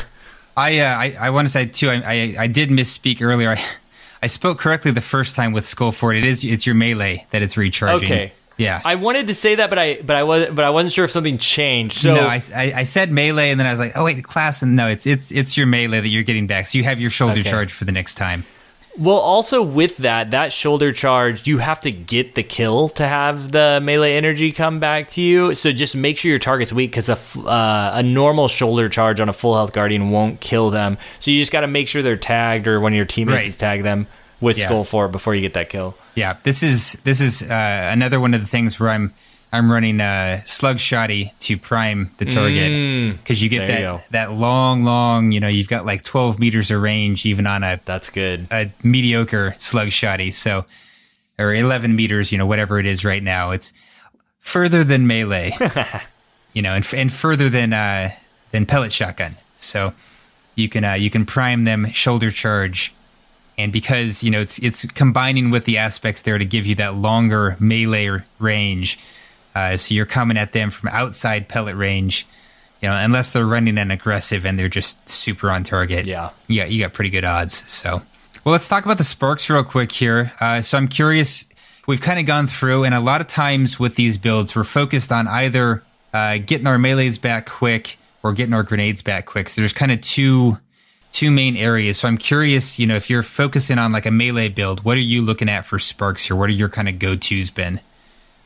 I want to say too, I did misspeak earlier. I spoke correctly the first time with Skull Fort. It's your melee that it's recharging. Okay. Yeah. I wanted to say that, but I wasn't sure if something changed. So no, I said melee, and then I was like, oh wait, class, and no, it's your melee that you're getting back. So you have your shoulder charge for the next time. Well, also with that shoulder charge, you have to get the kill to have the melee energy come back to you. So just make sure your target's weak, because a normal shoulder charge on a full health guardian won't kill them. So you just got to make sure they're tagged, or one of your teammates has tagged them with Skull Fort before you get that kill. Yeah, this is another one of the things where I'm running Slug Shoddy to prime the target, because you get that long, you've got like 12 meters of range even on that's good, a mediocre Slug Shoddy, so, or 11 meters, whatever it is right now. It's further than melee, and further than pellet shotgun. So you can prime them shoulder charge. And because, it's combining with the aspects there to give you that longer melee range. So you're coming at them from outside pellet range, unless they're running an aggressive and they're just super on target. Yeah, you got pretty good odds. So, well, let's talk about the sparks real quick here. So I'm curious, we've kind of gone through, and a lot of times with these builds, we're focused on either getting our melees back quick or getting our grenades back quick. So there's kind of two main areas. So I'm curious, if you're focusing on like a melee build, what are you looking at for sparks here? What are your kind of go-tos been?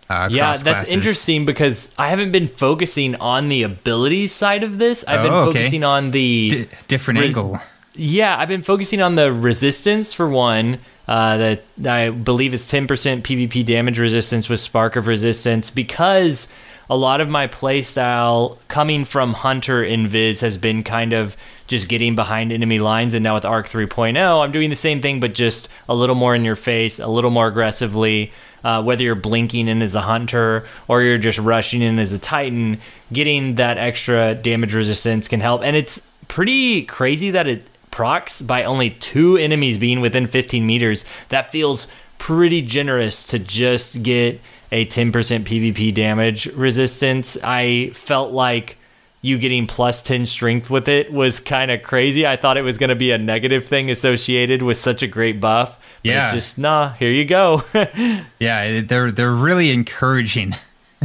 That's classes? Interesting, because I haven't been focusing on the abilities side of this. I've been focusing on the different angle. Yeah, I've been focusing on the resistance for one. That I believe it's 10% PvP damage resistance with Spark of Resistance, because a lot of my playstyle coming from Hunter Invis has been kind of just getting behind enemy lines, and now with Arc 3.0, I'm doing the same thing, but just a little more in your face, a little more aggressively. Whether you're blinking in as a Hunter or you're just rushing in as a Titan, getting that extra damage resistance can help. And it's pretty crazy that it procs by only 2 enemies being within 15 meters. That feels pretty generous to just get a 10% PvP damage resistance. I felt like you getting plus 10 strength with it was kind of crazy. I thought it was going to be a negative thing associated with such a great buff. But it's just, here you go. Yeah, they're really encouraging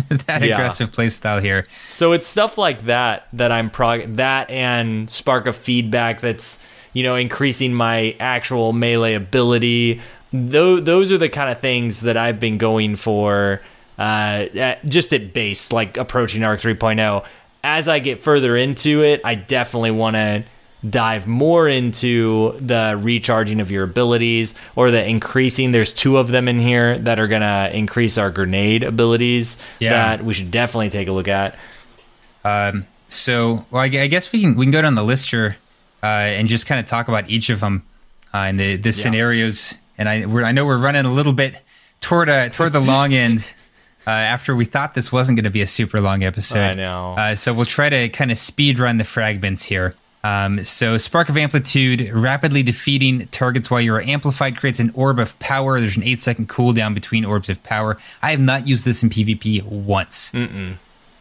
that aggressive playstyle here. So it's stuff like that I'm that and Spark of Feedback that's, increasing my actual melee ability. Those are the kind of things that I've been going for just at base, like approaching Arc 3.0. As I get further into it, I definitely want to dive more into the recharging of your abilities, or the increasing. There's 2 of them in here that are going to increase our grenade abilities that we should definitely take a look at. So I guess we can go down the list here and just kind of talk about each of them and the scenarios. And I know we're running a little bit toward the long end. After we thought this wasn't going to be a super long episode. I know. So we'll try to kind of speed run the fragments here. So Spark of Amplitude, rapidly defeating targets while you are amplified, creates an orb of power. There's an 8-second cooldown between orbs of power. I have not used this in PvP once.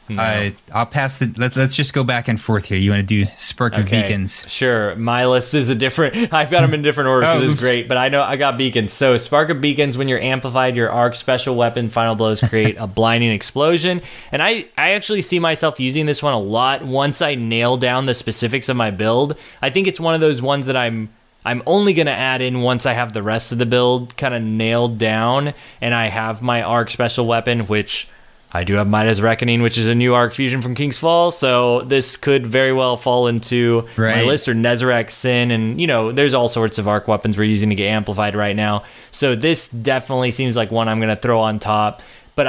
No. I'll pass the. Let's just go back and forth here. You want to do Spark of Beacons? Sure. My list is a different. I've got them in different order, so this is great. But I know I got beacons. So Spark of Beacons, when you're amplified, your arc special weapon final blows create a blinding explosion. And I actually see myself using this one a lot once I nail down the specifics of my build. I think it's one of those ones that I'm only going to add in once I have the rest of the build kind of nailed down, and I have my arc special weapon, which I do have Midas Reckoning, which is a new arc fusion from King's Fall, so this could very well fall into my list, or Nezarec Sin, and there's all sorts of arc weapons we're using to get amplified right now. So this definitely seems like one I'm going to throw on top. But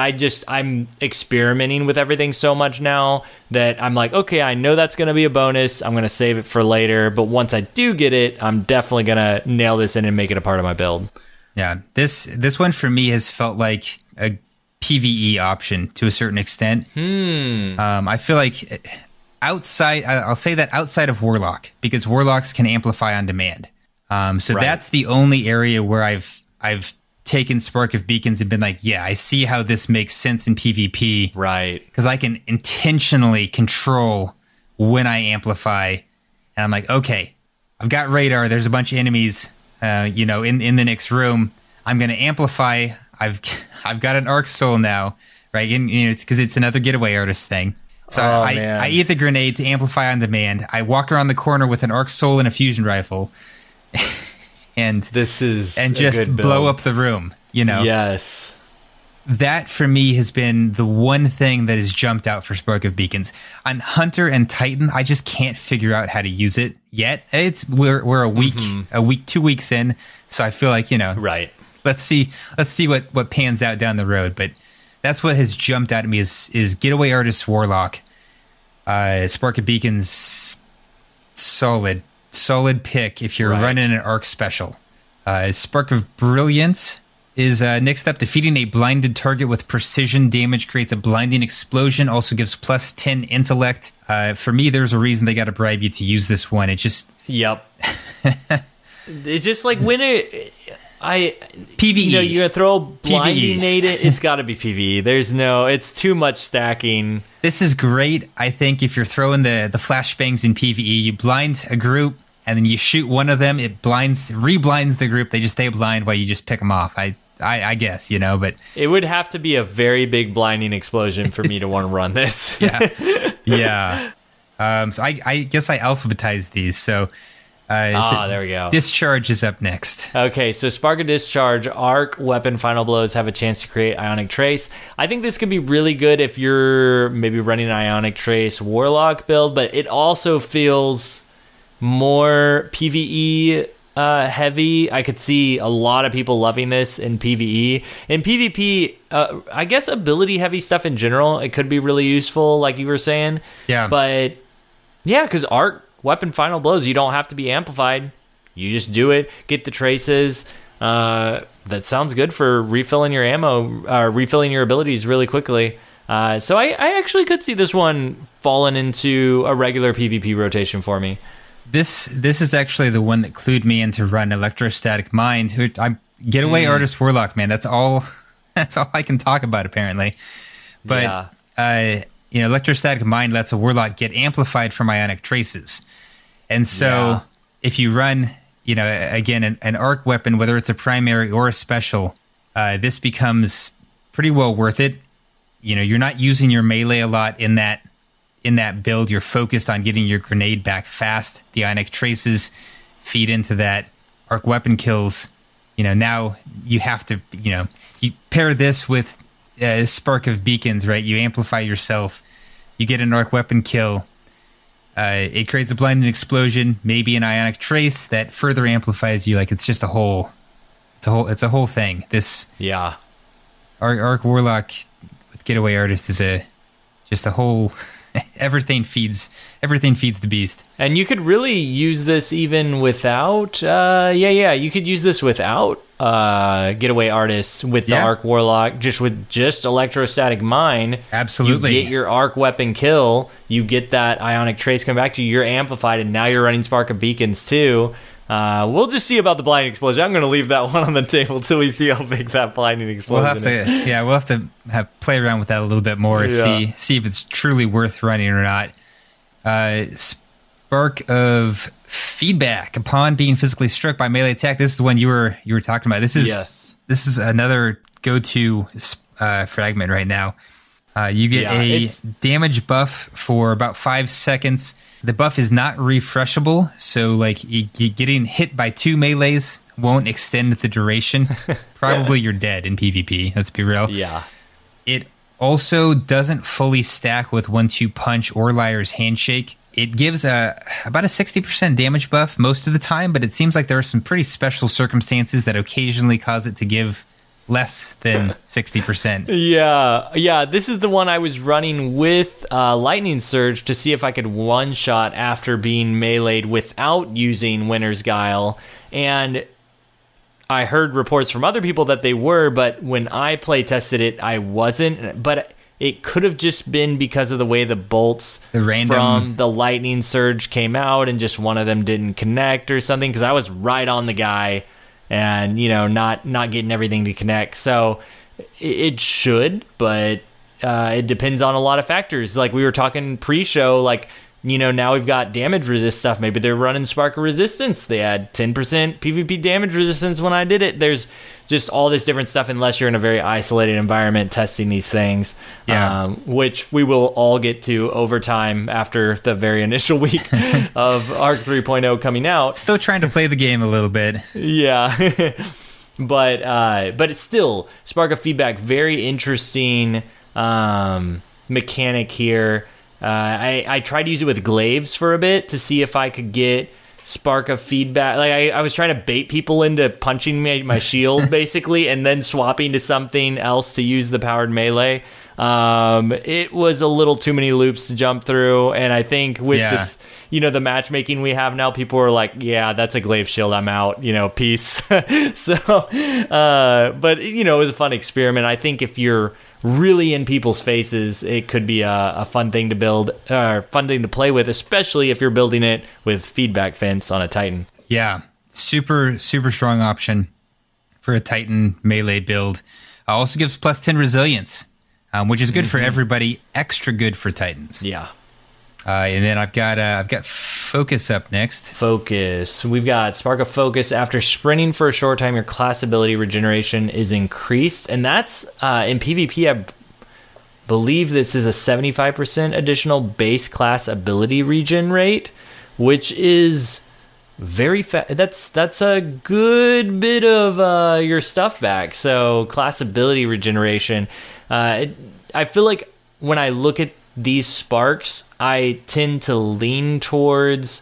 I'm experimenting with everything so much now that I'm like, okay, I know that's going to be a bonus. I'm going to save it for later. But once I do get it, I'm definitely going to nail this in and make it a part of my build. Yeah, this one for me has felt like a PvE option to a certain extent. I feel like I'll say that outside of Warlock, because Warlocks can amplify on demand. So that's the only area where I've taken Spark of Beacons and been like, yeah, I see how this makes sense in PvP. Right. Because I can intentionally control when I amplify. And I'm like, okay, I've got radar. There's a bunch of enemies, in the next room. I'm going to amplify. I've got an Arc Soul now, right? And, it's because it's another getaway artist thing. So I eat the grenade to amplify on demand. I walk around the corner with an Arc Soul and a fusion rifle, and just blow up the room. Yes. That for me has been the one thing that has jumped out for Spark of Beacons. On Hunter and Titan, I just can't figure out how to use it yet. We're a week, 2 weeks in, so I feel like right. Let's see what pans out down the road, but. That's what has jumped out at me is Getaway Artist Warlock. Spark of Beacons, solid pick if you're running an arc special. Spark of Brilliance is next up. Defeating a blinded target with precision damage creates a blinding explosion. Also gives plus 10 intellect. For me, there's a reason they got to bribe you to use this one. It just... Yep. It's just like when PvE. You're going to throw a blinding nade in, it's got to be PvE. It's too much stacking. This is great, I think, if you're throwing the flashbangs in PvE. You blind a group, and then you shoot one of them, it reblinds the group. They just stay blind while you just pick them off. I guess, but... It would have to be a very big blinding explosion for me to want to run this. Yeah. So I guess I alphabetized these, so... there we go. Discharge is up next. Okay, so Spark of Discharge, Arc, Weapon, Final Blows have a chance to create Ionic Trace. I think this could be really good if you're maybe running an Ionic Trace Warlock build, but it also feels more PvE heavy. I could see a lot of people loving this in PvE. In PvP, I guess ability heavy stuff in general, it could be really useful, like you were saying. Yeah. But yeah, because Arc, Weapon, Final Blows, you don't have to be amplified. You just do it, get the traces. That sounds good for refilling your ammo, refilling your abilities really quickly. So I actually could see this one falling into a regular PvP rotation for me. This is actually the one that clued me in to run Electrostatic Mind. I'm Getaway Artist Warlock, man. That's all I can talk about, apparently. But Electrostatic Mind lets a Warlock get amplified from Ionic Traces. And so if you run, again, an arc weapon, whether it's a primary or a special, this becomes pretty well worth it. You're not using your melee a lot in that build. You're focused on getting your grenade back fast. The Ionic Traces feed into that. Arc weapon kills. Now you have to, you pair this with Spark of Beacons, right? You amplify yourself. You get an arc weapon kill. It creates a blinding explosion, maybe an Ionic Trace that further amplifies you. Like it's just a whole thing. This Arc Warlock with Getaway Artist is just a whole. Everything feeds the beast. And you could really use this even without you could use this without Getaway Artists with the Arc Warlock, just Electrostatic Mind. Absolutely. You get your Arc Weapon kill, you get that Ionic Trace come back to you, you're amplified, and now you're running Spark of Beacons too. We'll just see about the blinding explosion. I'm going to leave that one on the table till we see how big that blinding explosion is. We'll have to play around with that a little bit more. See if it's truly worth running or not. Spark of Feedback. Upon being physically struck by melee attack, this is the one you were talking about. This is another go-to fragment right now. You get a damage buff for about 5 seconds. The buff is not refreshable, so like you getting hit by 2 melees won't extend the duration. Probably you're dead in PvP, let's be real. Yeah. It also doesn't fully stack with 1-2 punch or Liar's Handshake. It gives about a 60% damage buff most of the time, but it seems like there are some pretty special circumstances that occasionally cause it to give less than 60%. Yeah. This is the one I was running with Lightning Surge to see if I could one-shot after being meleeed without using Winter's Guile. And I heard reports from other people that they were, but when I play tested it, I wasn't. But it could have just been because of the way the bolts from the Lightning Surge came out and just one of them didn't connect or something, because I was right on the guy. and not getting everything to connect. So it should, but it depends on a lot of factors. Like we were talking pre-show, like now we've got damage resist stuff. Maybe they're running Spark of Resistance. They had 10% PvP damage resistance when I did it. There's just all this different stuff unless you're in a very isolated environment testing these things, which we will all get to over time after the very initial week of Arc 3.0 coming out. Still trying to play the game a little bit. Yeah. But it's still Spark of Feedback, very interesting mechanic here. I tried to use it with glaives for a bit to see if I could get Spark of Feedback. Like I was trying to bait people into punching my shield basically, and then swapping to something else to use the powered melee. It was a little too many loops to jump through, and I think with this, the matchmaking we have now, people are like, yeah, that's a glaive shield, I'm out, peace. So, but it was a fun experiment. I think if you're really in people's faces, it could be a fun thing to build, or fun thing to play with, especially if you're building it with feedback fence on a Titan. Yeah, super strong option for a Titan melee build. Also gives plus 10 resilience, which is good for everybody. Extra good for Titans. Yeah. And then I've got Focus up next. Focus. We've got Spark of Focus. After sprinting for a short time, your class ability regeneration is increased. And that's, in PvP, I believe this is a 75% additional base class ability regen rate, which is very that's a good bit of your stuff back. So class ability regeneration. I feel like when I look at these sparks, I tend to lean towards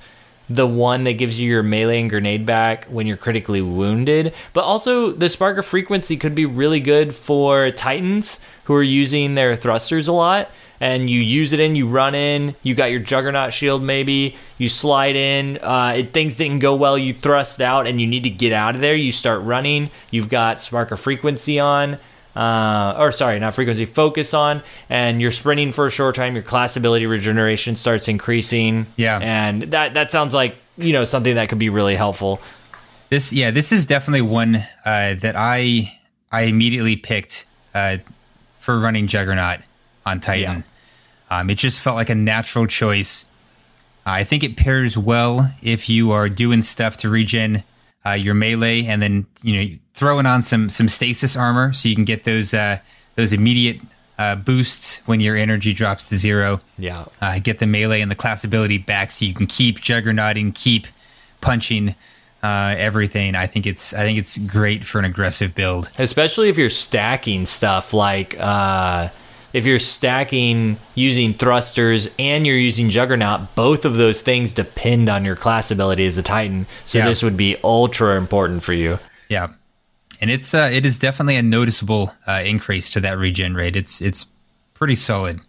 the one that gives you your melee and grenade back when you're critically wounded. But also, the Spark of Frequency could be really good for Titans who are using their thrusters a lot. And you use it in, you run in, you got your Juggernaut shield maybe, you slide in, things didn't go well, you thrust out and you need to get out of there, you start running, you've got Spark of Frequency on. Focus on, and you're sprinting for a short time, your class ability regeneration starts increasing. Yeah. And that sounds like, something that could be really helpful. This is definitely one that I immediately picked for running Juggernaut on Titan. Yeah. It just felt like a natural choice. I think it pairs well if you are doing stuff to regen your melee, and then throwing on some stasis armor so you can get those immediate boosts when your energy drops to 0. Yeah, get the melee and the class ability back so you can keep juggernauting, keep punching everything. I think it's great for an aggressive build, especially if you're stacking stuff like. If you're stacking using thrusters and you're using Juggernaut, both of those things depend on your class ability as a Titan. So this would be ultra important for you. Yeah, and it is definitely a noticeable increase to that regen rate. It's pretty solid.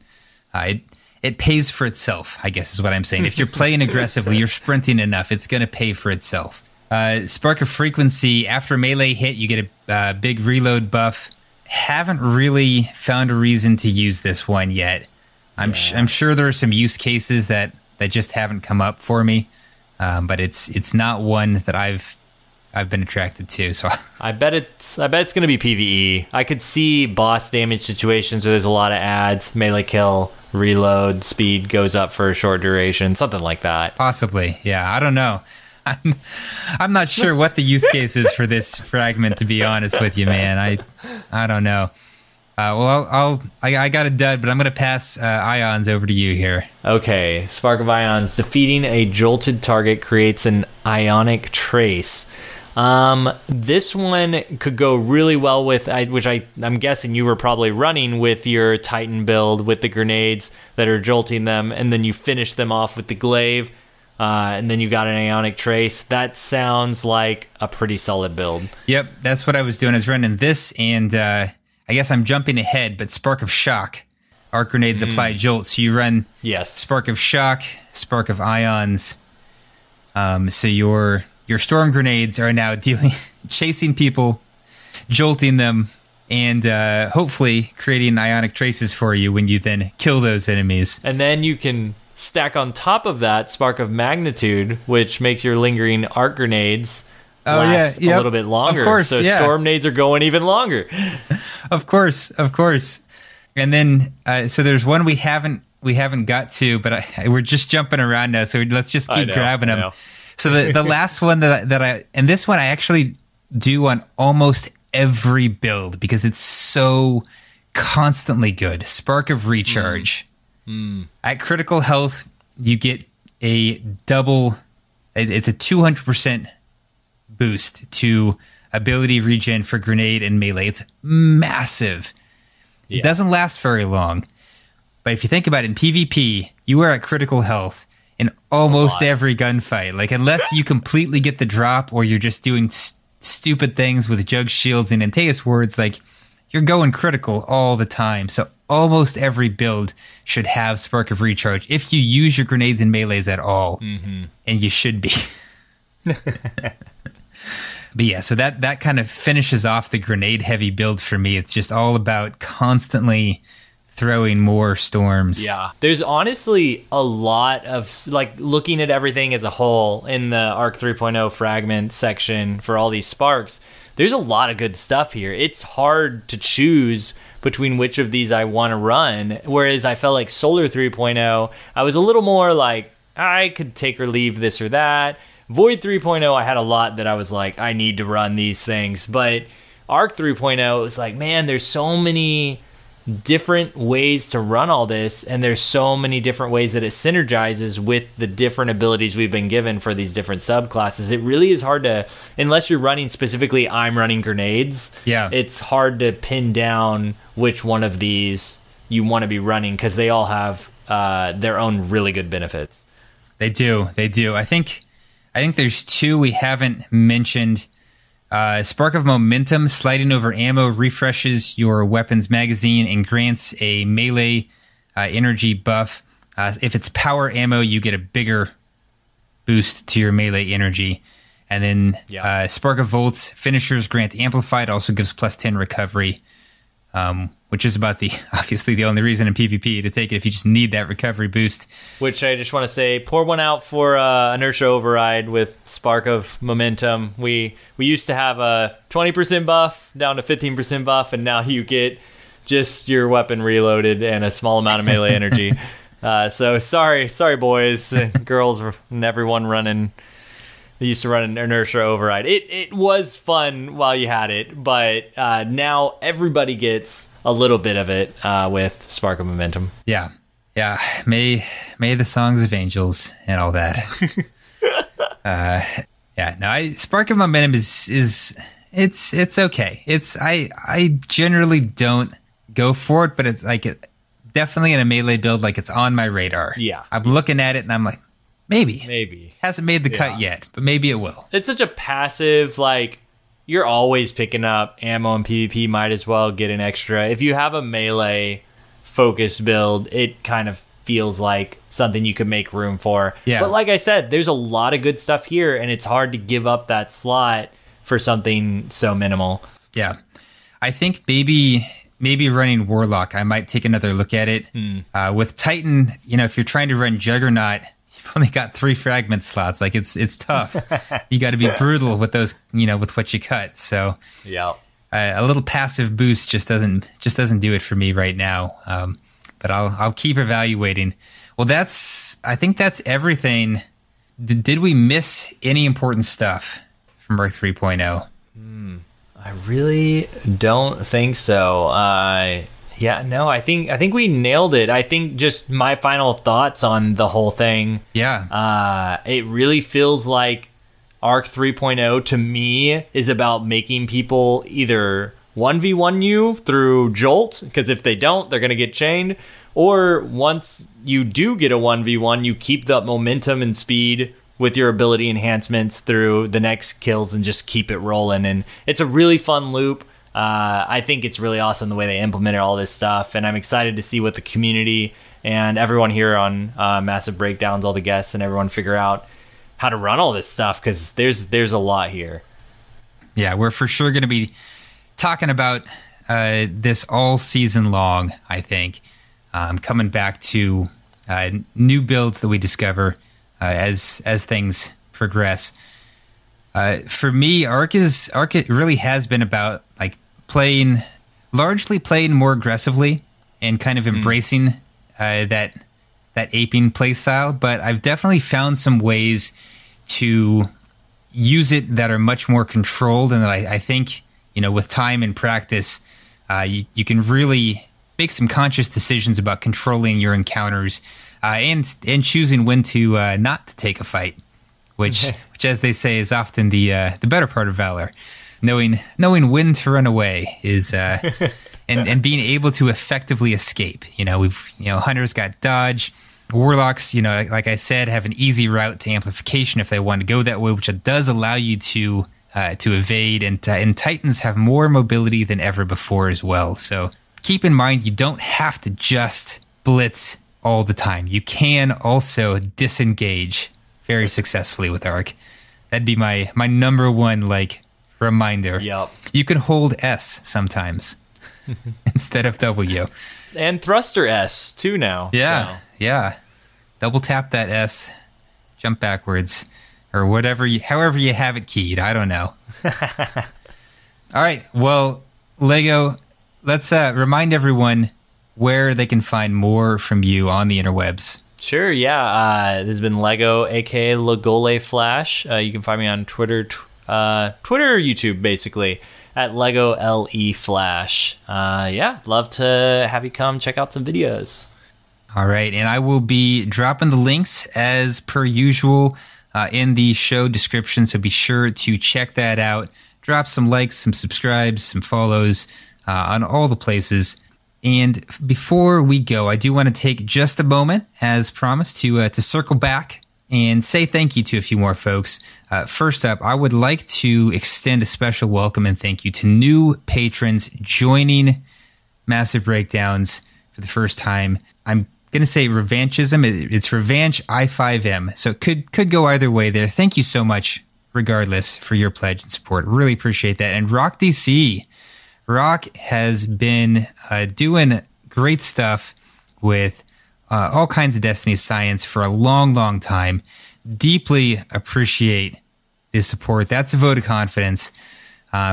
It pays for itself, I guess is what I'm saying. If you're playing aggressively, you're sprinting enough, it's going to pay for itself. Spark of Frequency, after melee hit, you get a big reload buff. Haven't really found a reason to use this one yet. I'm sure there are some use cases that just haven't come up for me, but it's not one that I've been attracted to. So I bet it's going to be PvE. I could see boss damage situations where there's a lot of adds, melee kill, reload, speed goes up for a short duration, something like that. Possibly, yeah. I don't know. I'm not sure what the use case is for this fragment, to be honest with you, man. I don't know. I got a dud, but I'm going to pass Ions over to you here. Okay, Spark of Ions. Defeating a jolted target creates an ionic trace. This one could go really well with, which I'm guessing you were probably running with your Titan build with the grenades that are jolting them, and then you finish them off with the glaive. And then you got an ionic trace. That sounds like a pretty solid build. Yep, that's what I was doing. I was running this, and I guess I'm jumping ahead, but Spark of Shock. Arc grenades apply jolt, so you run Spark of Shock, Spark of Ions. So your storm grenades are now chasing people, jolting them, and hopefully creating ionic traces for you when you then kill those enemies. And then you can stack on top of that Spark of Magnitude, which makes your lingering arc grenades last a little bit longer. Of course, so storm nades are going even longer. Of course. And then, so there's one we haven't got to, but we're just jumping around now. So let's just keep grabbing them. So the last one and this one I actually do on almost every build because it's so constantly good. Spark of Recharge. At critical health, you get a double. It's a 200% boost to ability regen for grenade and melee. It's massive. Yeah. It doesn't last very long. But if you think about it, in PvP, you are at critical health in almost every gunfight. Like, unless you completely get the drop or you're just doing stupid things with Jug Shields and Antaeus Wards, like, you're going critical all the time. So almost every build should have Spark of Recharge if you use your grenades and melees at all. And you should be. But yeah, so that kind of finishes off the grenade-heavy build for me. It's just all about constantly throwing more storms. Yeah. There's honestly a lot of, like, looking at everything as a whole in the Arc 3.0 fragment section for all these sparks, there's a lot of good stuff here. It's hard to choose between which of these I want to run, whereas I felt like Solar 3.0, I was a little more like, I could take or leave this or that. Void 3.0, I had a lot that I was like, I need to run these things. But Arc 3.0, it was like, man, there's so many different ways to run all this, and there's so many different ways that it synergizes with the different abilities we've been given for these different subclasses. It really is hard to, unless you're running specifically, I'm running grenades. Yeah, it's hard to pin down which one of these you want to be running because they all have their own really good benefits. They do. I think there's two we haven't mentioned. Spark of Momentum, sliding over ammo, refreshes your weapon's magazine and grants a melee energy buff. If it's power ammo, you get a bigger boost to your melee energy. And then Spark of Volts, finishers grant amplified, also gives plus 10 recovery, which is about obviously the only reason in PvP to take it if you just need that recovery boost. Which I just want to say, pour one out for Inertia Override with Spark of Momentum. We used to have a 20% buff down to 15% buff, and now you get just your weapon reloaded and a small amount of melee energy. So sorry boys and girls and everyone running. They used to run an Inertia Override. It was fun while you had it, but now everybody gets a little bit of it with Spark of Momentum. Yeah. May the songs of angels and all that. Spark of Momentum is it's okay. I generally don't go for it, but it's like definitely in a melee build, like it's on my radar. Yeah, I'm looking at it and I'm like, maybe hasn't made the cut yet, but maybe it will. It's such a passive, like, you're always picking up ammo in PvP, might as well get an extra. If you have a melee focused build, it kind of feels like something you could make room for. Yeah. But like I said, there's a lot of good stuff here, and it's hard to give up that slot for something so minimal. Yeah. I think maybe running Warlock, I might take another look at it. With Titan, if you're trying to run Juggernaut, you've only got 3 fragment slots. Like, it's tough. You got to be brutal with those, with what you cut. So yeah, a little passive boost just doesn't do it for me right now. But I'll keep evaluating. Well, I think that's everything. Did we miss any important stuff from Arc 3.0? I really don't think so. I think we nailed it. I think just my final thoughts on the whole thing. Yeah. It really feels like Arc 3.0 to me is about making people either 1v1 you through Jolt, because if they don't, they're going to get chained, or once you do get a 1v1, you keep that momentum and speed with your ability enhancements through the next kills and just keep it rolling. And it's a really fun loop. I think it's really awesome the way they implemented all this stuff, and I'm excited to see what the community and everyone here on Massive Breakdowns, all the guests and everyone, figure out how to run all this stuff, because there's a lot here. Yeah, we're for sure going to be talking about this all season long, I think. Coming back to new builds that we discover as things progress. For me, Arc it really has been about like largely playing more aggressively and kind of embracing that aping playstyle. But I've definitely found some ways to use it that are much more controlled, and that I think, with time and practice, you can really make some conscious decisions about controlling your encounters and choosing when to not to take a fight, which as they say is often the better part of valor. Knowing when to run away is and being able to effectively escape. Hunters got dodge. Warlocks, like I said, have an easy route to amplification if they want to go that way, which does allow you to evade. And Titans have more mobility than ever before as well. So keep in mind, you don't have to just blitz all the time. You can also disengage very successfully with Arc. That'd be my number one reminder. Yep. You can hold S sometimes instead of W. And thruster S too now. Yeah. So. Yeah. Double tap that S, jump backwards, or however you have it keyed. I don't know. All right. Well, Lego, let's remind everyone where they can find more from you on the interwebs. Sure, yeah. This has been Lego, aka Legoleflash. You can find me on Twitter or YouTube, basically, at LegoLeFlash. Love to have you come check out some videos. All right, and I will be dropping the links as per usual in the show description, so be sure to check that out. Drop some likes, some subscribes, some follows on all the places. And before we go, I do want to take just a moment, as promised, to circle back and say thank you to a few more folks. First up, I would like to extend a special welcome and thank you to new patrons joining Massive Breakdowns for the first time. I'm going to say revanchism. It's Revanche I5M, so it could go either way there. Thank you so much, regardless, for your pledge and support. Really appreciate that. And Rock DC. Rock has been doing great stuff with all kinds of Destiny science for a long, long time. Deeply appreciate his support. That's a vote of confidence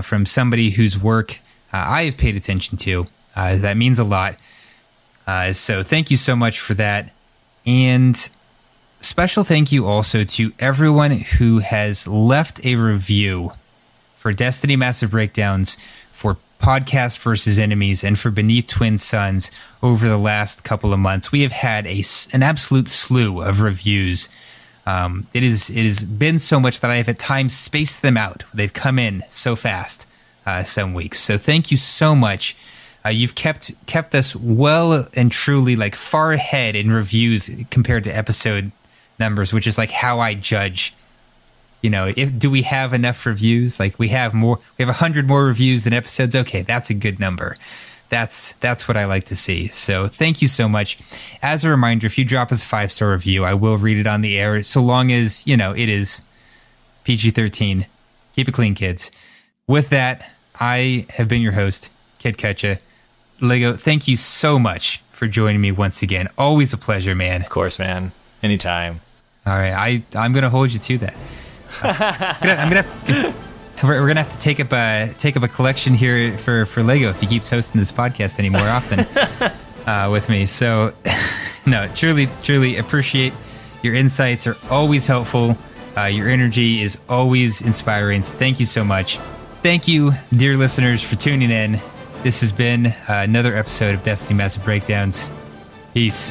from somebody whose work I have paid attention to. That means a lot. So thank you so much for that. And special thank you also to everyone who has left a review for Destiny Massive Breakdowns, for Podcast versus Enemies, and for Beneath Twin Suns over the last couple of months. We have had an absolute slew of reviews. It has been so much that I have at times spaced them out. They've come in so fast some weeks. So thank you so much. You've kept us well and truly far ahead in reviews compared to episode numbers, which is how I judge. Do we have enough reviews? We have 100 more reviews than episodes. Okay, that's a good number. That's what I like to see. So thank you so much. As a reminder, if you drop us a 5-star review, I will read it on the air, so long as, it is PG-13. Keep it clean, kids. With that, I have been your host, Kid Kutcha. Lego, thank you so much for joining me once again. Always a pleasure, man. Of course, man. Anytime. All right, I'm going to hold you to that. We're gonna have to take up a collection here for Lego if he keeps hosting this podcast any more often with me. So, no, truly appreciate your insights. Are always helpful. Your energy is always inspiring. So thank you so much. Thank you, dear listeners, for tuning in. This has been another episode of Destiny Massive Breakdowns. Peace.